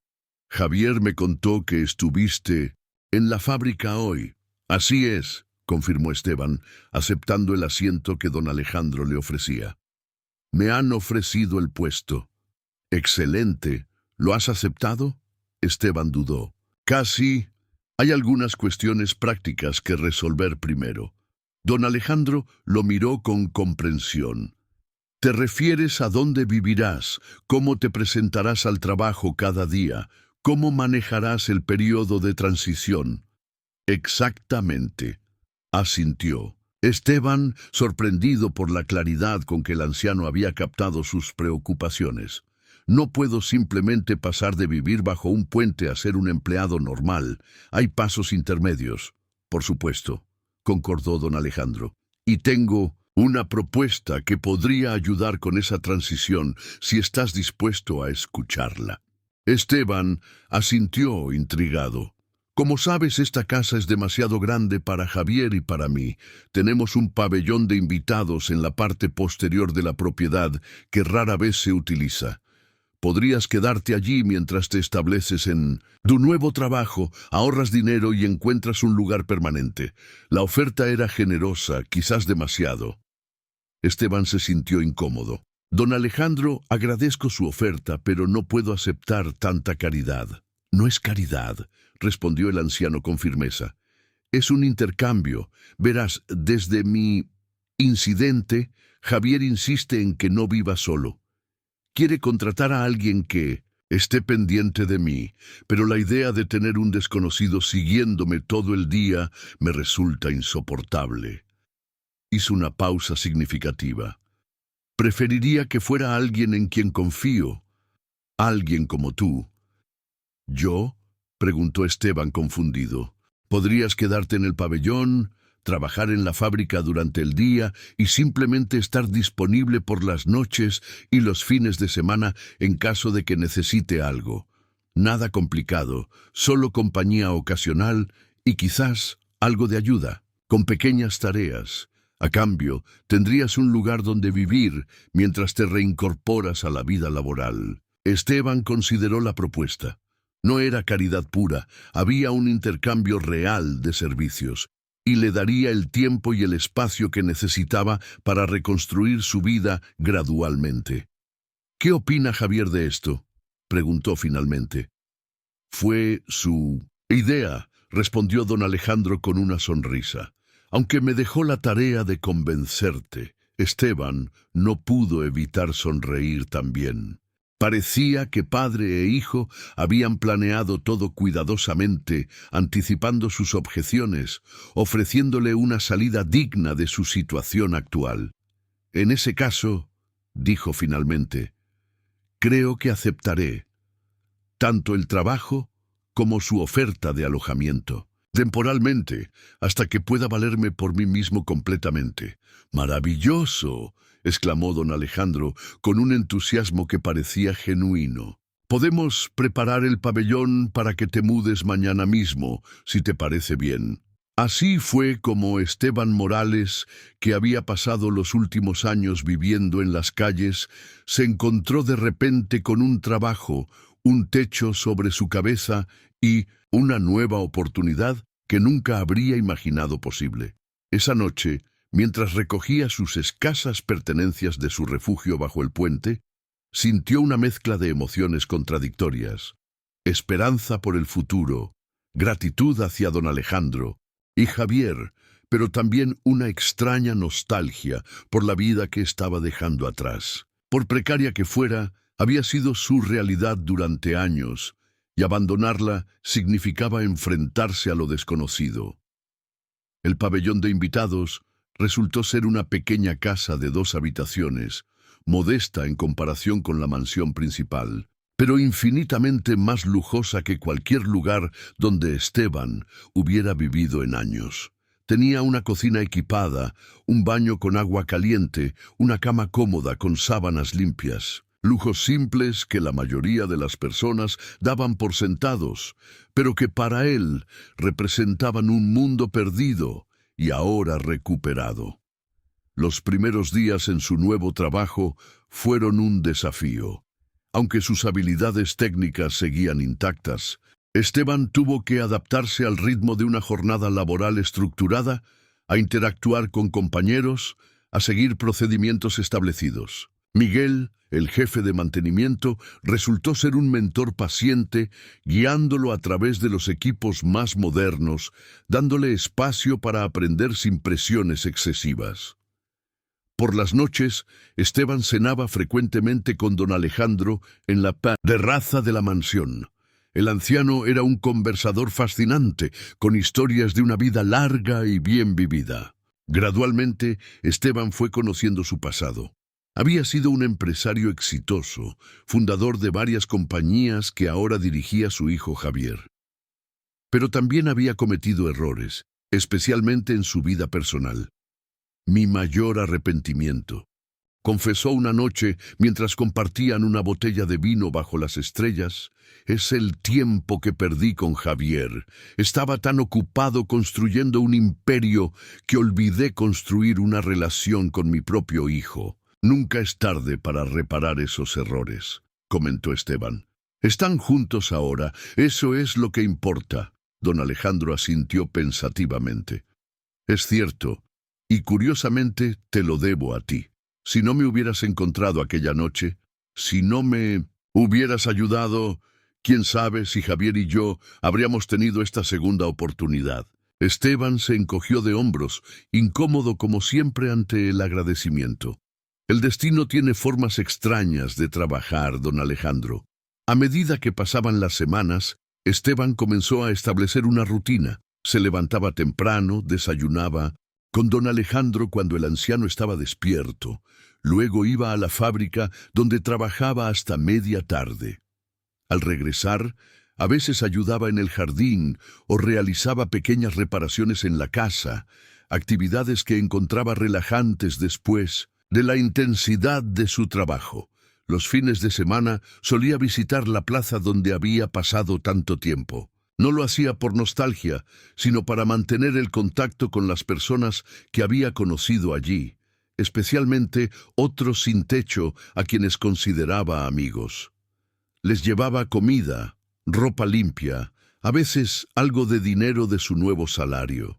Javier me contó que estuviste en la fábrica hoy». «Así es», confirmó Esteban, aceptando el asiento que don Alejandro le ofrecía. «Me han ofrecido el puesto». «Excelente. ¿Lo has aceptado?» Esteban dudó. «Casi. Hay algunas cuestiones prácticas que resolver primero». Don Alejandro lo miró con comprensión. «¿Te refieres a dónde vivirás, cómo te presentarás al trabajo cada día, cómo manejarás el periodo de transición?» «Exactamente», asintió. Esteban, sorprendido por la claridad con que el anciano había captado sus preocupaciones. «No puedo simplemente pasar de vivir bajo un puente a ser un empleado normal. Hay pasos intermedios». «Por supuesto», concordó don Alejandro. «Y tengo una propuesta que podría ayudar con esa transición si estás dispuesto a escucharla». Esteban asintió intrigado. «Como sabes, esta casa es demasiado grande para Javier y para mí. Tenemos un pabellón de invitados en la parte posterior de la propiedad que rara vez se utiliza. Podrías quedarte allí mientras te estableces en tu nuevo trabajo, ahorras dinero y encuentras un lugar permanente». La oferta era generosa, quizás demasiado. Esteban se sintió incómodo. «Don Alejandro, agradezco su oferta, pero no puedo aceptar tanta caridad». «No es caridad», respondió el anciano con firmeza. «Es un intercambio. Verás, desde mi incidente, Javier insiste en que no viva solo. Quiere contratar a alguien que esté pendiente de mí, pero la idea de tener un desconocido siguiéndome todo el día me resulta insoportable». Hizo una pausa significativa. «Preferiría que fuera alguien en quien confío, alguien como tú». «¿Yo?», preguntó Esteban confundido. «¿Podrías quedarte en el pabellón, trabajar en la fábrica durante el día y simplemente estar disponible por las noches y los fines de semana en caso de que necesite algo? Nada complicado, solo compañía ocasional y quizás algo de ayuda, con pequeñas tareas. A cambio, tendrías un lugar donde vivir mientras te reincorporas a la vida laboral». Esteban consideró la propuesta. No era caridad pura, había un intercambio real de servicios, y le daría el tiempo y el espacio que necesitaba para reconstruir su vida gradualmente. «¿Qué opina Javier de esto?», preguntó finalmente. «Fue su idea», respondió don Alejandro con una sonrisa. «Aunque me dejó la tarea de convencerte». Esteban no pudo evitar sonreír también. Parecía que padre e hijo habían planeado todo cuidadosamente, anticipando sus objeciones, ofreciéndole una salida digna de su situación actual. «En ese caso», dijo finalmente, «creo que aceptaré tanto el trabajo como su oferta de alojamiento. Temporalmente, hasta que pueda valerme por mí mismo completamente». «¡Maravilloso!», exclamó don Alejandro con un entusiasmo que parecía genuino. «Podemos preparar el pabellón para que te mudes mañana mismo, si te parece bien». Así fue como Esteban Morales, que había pasado los últimos años viviendo en las calles, se encontró de repente con un trabajo, un techo sobre su cabeza y una nueva oportunidad que nunca habría imaginado posible. Esa noche, Mientras recogía sus escasas pertenencias de su refugio bajo el puente, sintió una mezcla de emociones contradictorias: esperanza por el futuro, gratitud hacia don Alejandro y Javier, pero también una extraña nostalgia por la vida que estaba dejando atrás. Por precaria que fuera, había sido su realidad durante años, y abandonarla significaba enfrentarse a lo desconocido. El pabellón de invitados resultó ser una pequeña casa de 2 habitaciones, modesta en comparación con la mansión principal, pero infinitamente más lujosa que cualquier lugar donde Esteban hubiera vivido en años. Tenía una cocina equipada, un baño con agua caliente, una cama cómoda con sábanas limpias. Lujos simples que la mayoría de las personas daban por sentados, pero que para él representaban un mundo perdido y ahora recuperado. Los primeros días en su nuevo trabajo fueron un desafío. Aunque sus habilidades técnicas seguían intactas, Esteban tuvo que adaptarse al ritmo de una jornada laboral estructurada, a interactuar con compañeros, a seguir procedimientos establecidos. Miguel, el jefe de mantenimiento, resultó ser un mentor paciente, guiándolo a través de los equipos más modernos, dándole espacio para aprender sin presiones excesivas. Por las noches, Esteban cenaba frecuentemente con don Alejandro en la terraza de la mansión. El anciano era un conversador fascinante, con historias de una vida larga y bien vivida. Gradualmente, Esteban fue conociendo su pasado. Había sido un empresario exitoso, fundador de varias compañías que ahora dirigía su hijo Javier. Pero también había cometido errores, especialmente en su vida personal. Mi mayor arrepentimiento, confesó una noche mientras compartían una botella de vino bajo las estrellas, es el tiempo que perdí con Javier. Estaba tan ocupado construyendo un imperio que olvidé construir una relación con mi propio hijo. Nunca es tarde para reparar esos errores, comentó Esteban. Están juntos ahora, eso es lo que importa. Don Alejandro asintió pensativamente. Es cierto, y curiosamente te lo debo a ti. Si no me hubieras encontrado aquella noche, si no me hubieras ayudado, quién sabe si Javier y yo habríamos tenido esta segunda oportunidad. Esteban se encogió de hombros, incómodo como siempre ante el agradecimiento. El destino tiene formas extrañas de trabajar, don Alejandro. A medida que pasaban las semanas, Esteban comenzó a establecer una rutina. Se levantaba temprano, desayunaba con don Alejandro cuando el anciano estaba despierto. Luego iba a la fábrica, donde trabajaba hasta media tarde. Al regresar, a veces ayudaba en el jardín o realizaba pequeñas reparaciones en la casa, actividades que encontraba relajantes después de la intensidad de su trabajo. Los fines de semana solía visitar la plaza donde había pasado tanto tiempo. No lo hacía por nostalgia, sino para mantener el contacto con las personas que había conocido allí, especialmente otros sin techo a quienes consideraba amigos. Les llevaba comida, ropa limpia, a veces algo de dinero de su nuevo salario.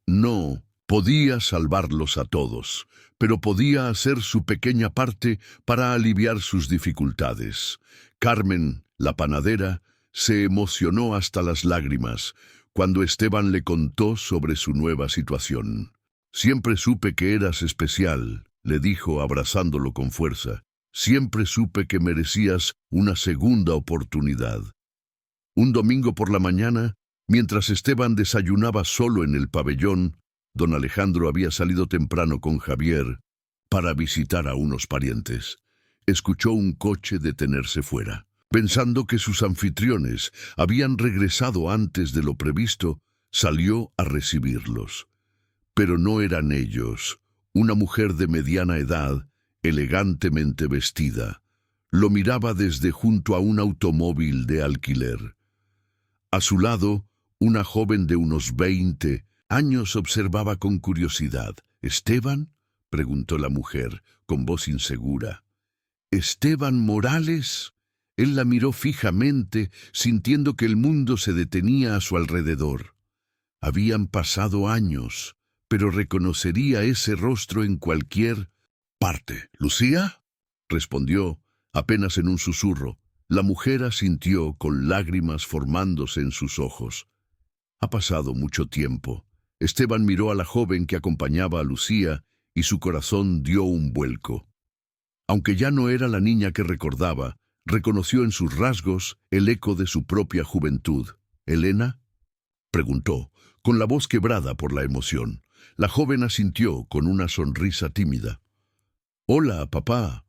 No podía salvarlos a todos, pero podía hacer su pequeña parte para aliviar sus dificultades. Carmen, la panadera, se emocionó hasta las lágrimas cuando Esteban le contó sobre su nueva situación. Siempre supe que eras especial, le dijo abrazándolo con fuerza. Siempre supe que merecías una segunda oportunidad. Un domingo por la mañana, mientras Esteban desayunaba solo en el pabellón, don Alejandro había salido temprano con Javier para visitar a unos parientes. Escuchó un coche detenerse fuera. Pensando que sus anfitriones habían regresado antes de lo previsto, salió a recibirlos. Pero no eran ellos. Una mujer de mediana edad, elegantemente vestida, lo miraba desde junto a un automóvil de alquiler. A su lado, una joven de unos 20 años observaba con curiosidad. ¿Esteban?, preguntó la mujer, con voz insegura. ¿Esteban Morales? Él la miró fijamente, sintiendo que el mundo se detenía a su alrededor. Habían pasado años, pero reconocería ese rostro en cualquier parte. —¿Lucía? —respondió, apenas en un susurro. La mujer asintió con lágrimas formándose en sus ojos. Ha pasado mucho tiempo. Esteban miró a la joven que acompañaba a Lucía y su corazón dio un vuelco. Aunque ya no era la niña que recordaba, reconoció en sus rasgos el eco de su propia juventud. —¿Elena? —preguntó, con la voz quebrada por la emoción. La joven asintió con una sonrisa tímida. —Hola, papá.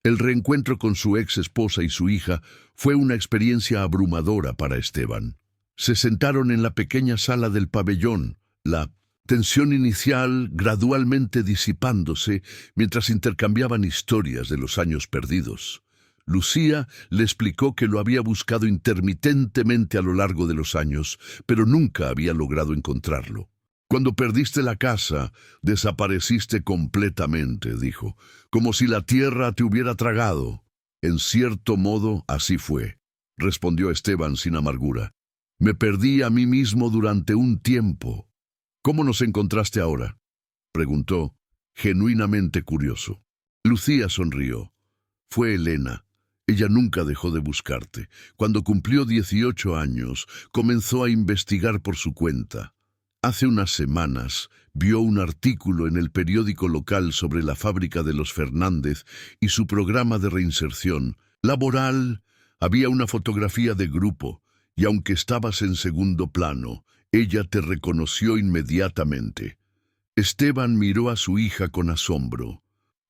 El reencuentro con su ex esposa y su hija fue una experiencia abrumadora para Esteban. Se sentaron en la pequeña sala del pabellón, la tensión inicial gradualmente disipándose mientras intercambiaban historias de los años perdidos. Lucía le explicó que lo había buscado intermitentemente a lo largo de los años, pero nunca había logrado encontrarlo. Cuando perdiste la casa, desapareciste completamente, dijo, como si la tierra te hubiera tragado. En cierto modo, así fue, respondió Esteban sin amargura. Me perdí a mí mismo durante un tiempo. ¿Cómo nos encontraste ahora?, preguntó, genuinamente curioso. Lucía sonrió. Fue Elena. Ella nunca dejó de buscarte. Cuando cumplió 18 años, comenzó a investigar por su cuenta. Hace unas semanas vio un artículo en el periódico local sobre la fábrica de los Fernández y su programa de reinserción laboral. Había una fotografía de grupo, y aunque estabas en segundo plano, ella te reconoció inmediatamente. Esteban miró a su hija con asombro.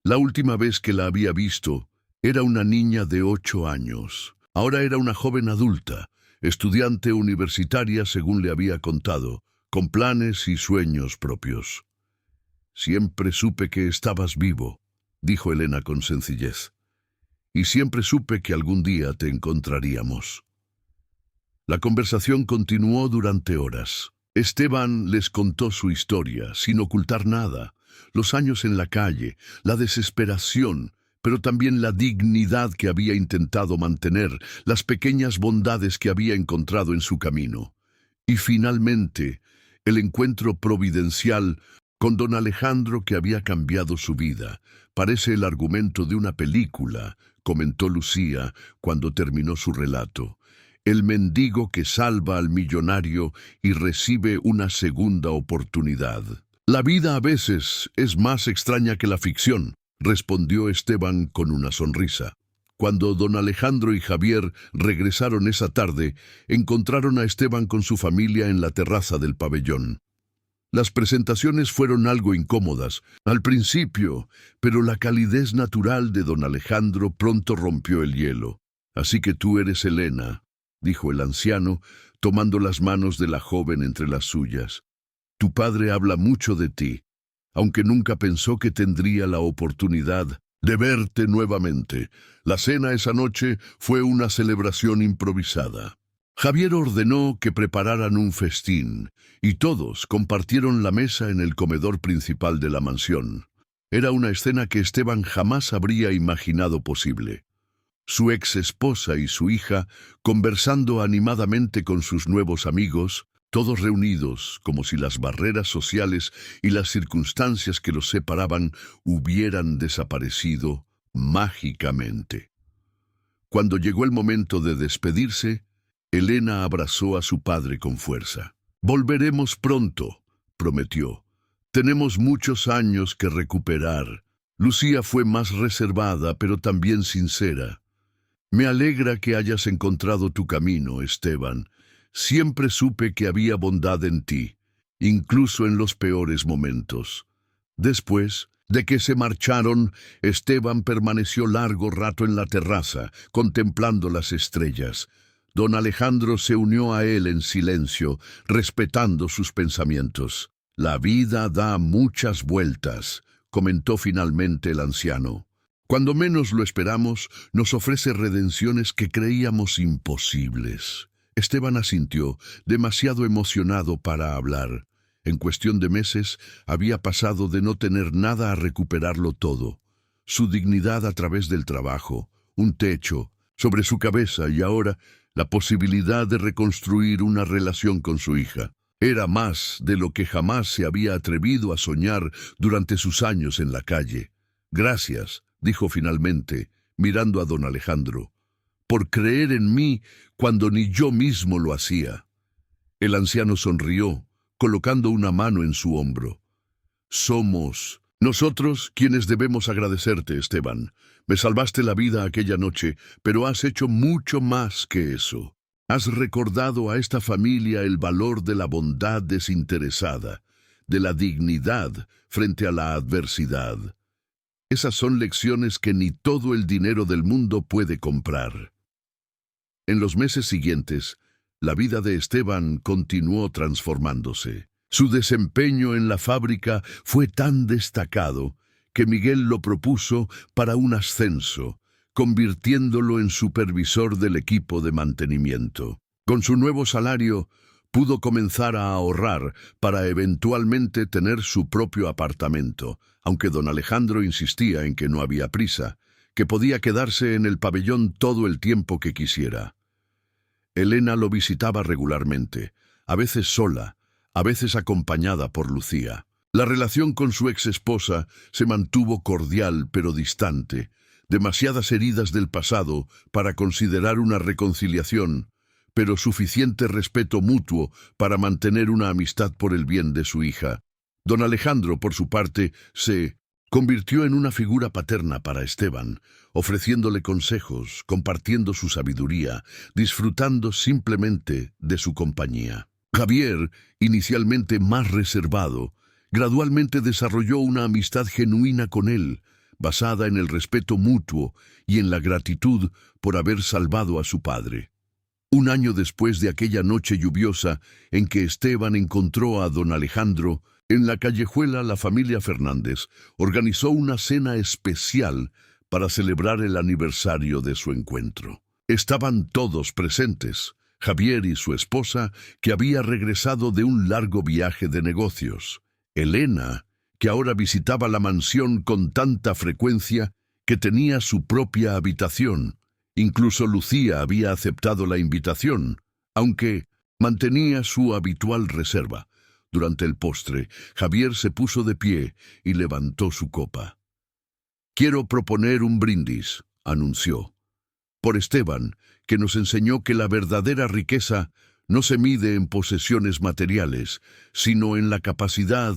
La última vez que la había visto, era una niña de 8 años. Ahora era una joven adulta, estudiante universitaria según le había contado, con planes y sueños propios. Siempre supe que estabas vivo, dijo Elena con sencillez. Y siempre supe que algún día te encontraríamos. La conversación continuó durante horas. Esteban les contó su historia, sin ocultar nada. Los años en la calle, la desesperación, pero también la dignidad que había intentado mantener, las pequeñas bondades que había encontrado en su camino. Y finalmente, el encuentro providencial con don Alejandro que había cambiado su vida. Parece el argumento de una película, comentó Lucía cuando terminó su relato. El mendigo que salva al millonario y recibe una segunda oportunidad. La vida a veces es más extraña que la ficción, respondió Esteban con una sonrisa. Cuando don Alejandro y Javier regresaron esa tarde, encontraron a Esteban con su familia en la terraza del pabellón. Las presentaciones fueron algo incómodas al principio, pero la calidez natural de don Alejandro pronto rompió el hielo. Así que tú eres Elena, dijo el anciano, tomando las manos de la joven entre las suyas. Tu padre habla mucho de ti, aunque nunca pensó que tendría la oportunidad de verte nuevamente. La cena esa noche fue una celebración improvisada. Javier ordenó que prepararan un festín, y todos compartieron la mesa en el comedor principal de la mansión. Era una escena que Esteban jamás habría imaginado posible. Su ex esposa y su hija conversando animadamente con sus nuevos amigos, todos reunidos como si las barreras sociales y las circunstancias que los separaban hubieran desaparecido mágicamente. Cuando llegó el momento de despedirse, Elena abrazó a su padre con fuerza. «Volveremos pronto», prometió. «Tenemos muchos años que recuperar». Lucía fue más reservada, pero también sincera. «Me alegra que hayas encontrado tu camino, Esteban. Siempre supe que había bondad en ti, incluso en los peores momentos». Después de que se marcharon, Esteban permaneció largo rato en la terraza, contemplando las estrellas. Don Alejandro se unió a él en silencio, respetando sus pensamientos. «La vida da muchas vueltas», comentó finalmente el anciano. «Cuando menos lo esperamos, nos ofrece redenciones que creíamos imposibles». Esteban asintió, demasiado emocionado para hablar. En cuestión de meses, había pasado de no tener nada a recuperarlo todo. Su dignidad a través del trabajo, un techo sobre su cabeza y ahora la posibilidad de reconstruir una relación con su hija. Era más de lo que jamás se había atrevido a soñar durante sus años en la calle. Gracias, dijo finalmente, mirando a don Alejandro, por creer en mí cuando ni yo mismo lo hacía. El anciano sonrió, colocando una mano en su hombro. Somos nosotros quienes debemos agradecerte, Esteban. Me salvaste la vida aquella noche, pero has hecho mucho más que eso. Has recordado a esta familia el valor de la bondad desinteresada, de la dignidad frente a la adversidad. Esas son lecciones que ni todo el dinero del mundo puede comprar. En los meses siguientes, la vida de Esteban continuó transformándose. Su desempeño en la fábrica fue tan destacado que Miguel lo propuso para un ascenso, convirtiéndolo en supervisor del equipo de mantenimiento. Con su nuevo salario, pudo comenzar a ahorrar para eventualmente tener su propio apartamento, aunque don Alejandro insistía en que no había prisa, que podía quedarse en el pabellón todo el tiempo que quisiera. Elena lo visitaba regularmente, a veces sola, a veces acompañada por Lucía. La relación con su exesposa se mantuvo cordial pero distante, demasiadas heridas del pasado para considerar una reconciliación, pero suficiente respeto mutuo para mantener una amistad por el bien de su hija. Don Alejandro, por su parte, se convirtió en una figura paterna para Esteban, ofreciéndole consejos, compartiendo su sabiduría, disfrutando simplemente de su compañía. Javier, inicialmente más reservado, gradualmente desarrolló una amistad genuina con él, basada en el respeto mutuo y en la gratitud por haber salvado a su padre. Un año después de aquella noche lluviosa en que Esteban encontró a don Alejandro, en la callejuela la familia Fernández organizó una cena especial para celebrar el aniversario de su encuentro. Estaban todos presentes, Javier y su esposa, que había regresado de un largo viaje de negocios, Elena, que ahora visitaba la mansión con tanta frecuencia que tenía su propia habitación. Incluso Lucía había aceptado la invitación, aunque mantenía su habitual reserva. Durante el postre, Javier se puso de pie y levantó su copa. «Quiero proponer un brindis», anunció, «por Esteban, que nos enseñó que la verdadera riqueza no se mide en posesiones materiales, sino en la capacidad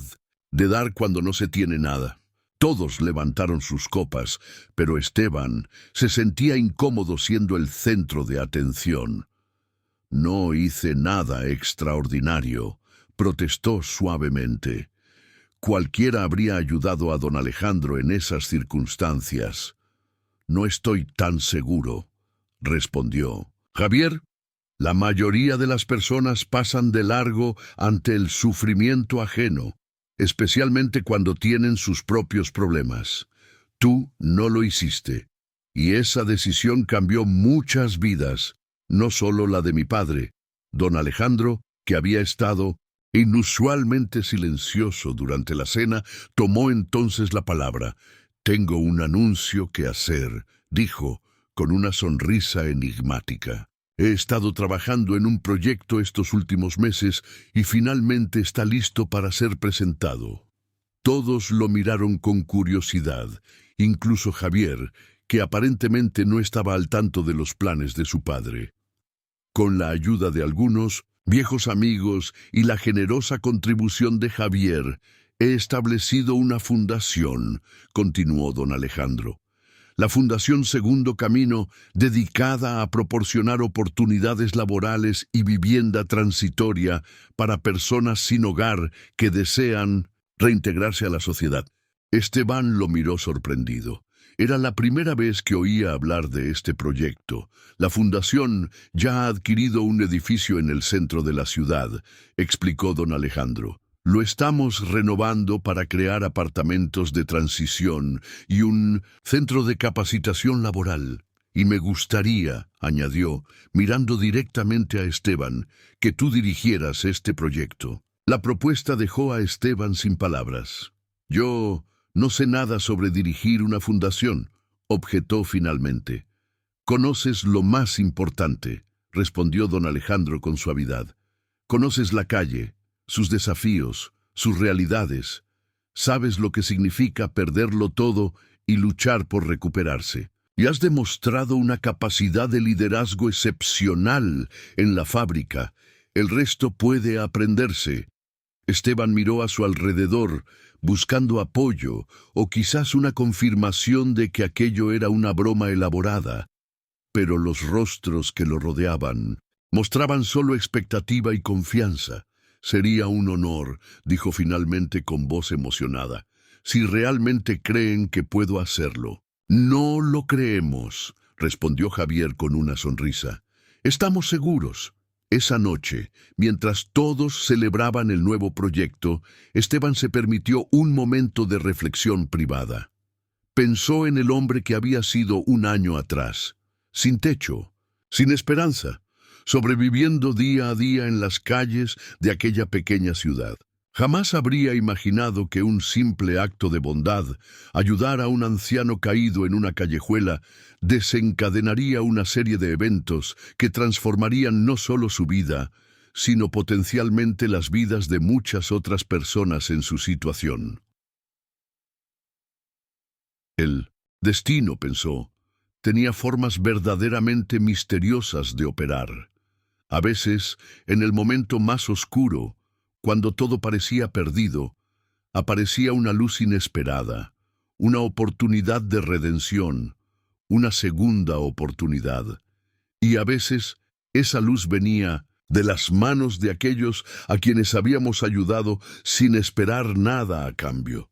de dar cuando no se tiene nada». Todos levantaron sus copas, pero Esteban se sentía incómodo siendo el centro de atención. «No hice nada extraordinario», protestó suavemente. «Cualquiera habría ayudado a don Alejandro en esas circunstancias». «No estoy tan seguro», respondió. «Javier, la mayoría de las personas pasan de largo ante el sufrimiento ajeno, especialmente cuando tienen sus propios problemas. Tú no lo hiciste, y esa decisión cambió muchas vidas, no solo la de mi padre». Don Alejandro, que había estado inusualmente silencioso durante la cena, tomó entonces la palabra. «Tengo un anuncio que hacer», dijo, con una sonrisa enigmática. «He estado trabajando en un proyecto estos últimos meses y finalmente está listo para ser presentado». Todos lo miraron con curiosidad, incluso Javier, que aparentemente no estaba al tanto de los planes de su padre. Con la ayuda de algunos viejos amigos y la generosa contribución de Javier, he establecido una fundación, continuó don Alejandro. La Fundación Segundo Camino, dedicada a proporcionar oportunidades laborales y vivienda transitoria para personas sin hogar que desean reintegrarse a la sociedad. Esteban lo miró sorprendido. Era la primera vez que oía hablar de este proyecto. La fundación ya ha adquirido un edificio en el centro de la ciudad, explicó don Alejandro. Lo estamos renovando para crear apartamentos de transición y un centro de capacitación laboral. Y me gustaría, añadió, mirando directamente a Esteban, que tú dirigieras este proyecto. La propuesta dejó a Esteban sin palabras. «Yo no sé nada sobre dirigir una fundación», objetó finalmente. «Conoces lo más importante», respondió don Alejandro con suavidad. «Conoces la calle, sus desafíos, sus realidades. Sabes lo que significa perderlo todo y luchar por recuperarse. Y has demostrado una capacidad de liderazgo excepcional en la fábrica. El resto puede aprenderse. Esteban miró a su alrededor, buscando apoyo o quizás una confirmación de que aquello era una broma elaborada. Pero los rostros que lo rodeaban mostraban solo expectativa y confianza. Sería un honor, dijo finalmente con voz emocionada, si realmente creen que puedo hacerlo. No lo creemos, respondió Javier con una sonrisa. Estamos seguros. Esa noche, mientras todos celebraban el nuevo proyecto, Esteban se permitió un momento de reflexión privada. Pensó en el hombre que había sido un año atrás, sin techo, sin esperanza, sobreviviendo día a día en las calles de aquella pequeña ciudad. Jamás habría imaginado que un simple acto de bondad, ayudar a un anciano caído en una callejuela, desencadenaría una serie de eventos que transformarían no solo su vida, sino potencialmente las vidas de muchas otras personas en su situación. El destino, pensó, tenía formas verdaderamente misteriosas de operar. A veces, en el momento más oscuro, cuando todo parecía perdido, aparecía una luz inesperada, una oportunidad de redención, una segunda oportunidad. Y a veces, esa luz venía de las manos de aquellos a quienes habíamos ayudado sin esperar nada a cambio.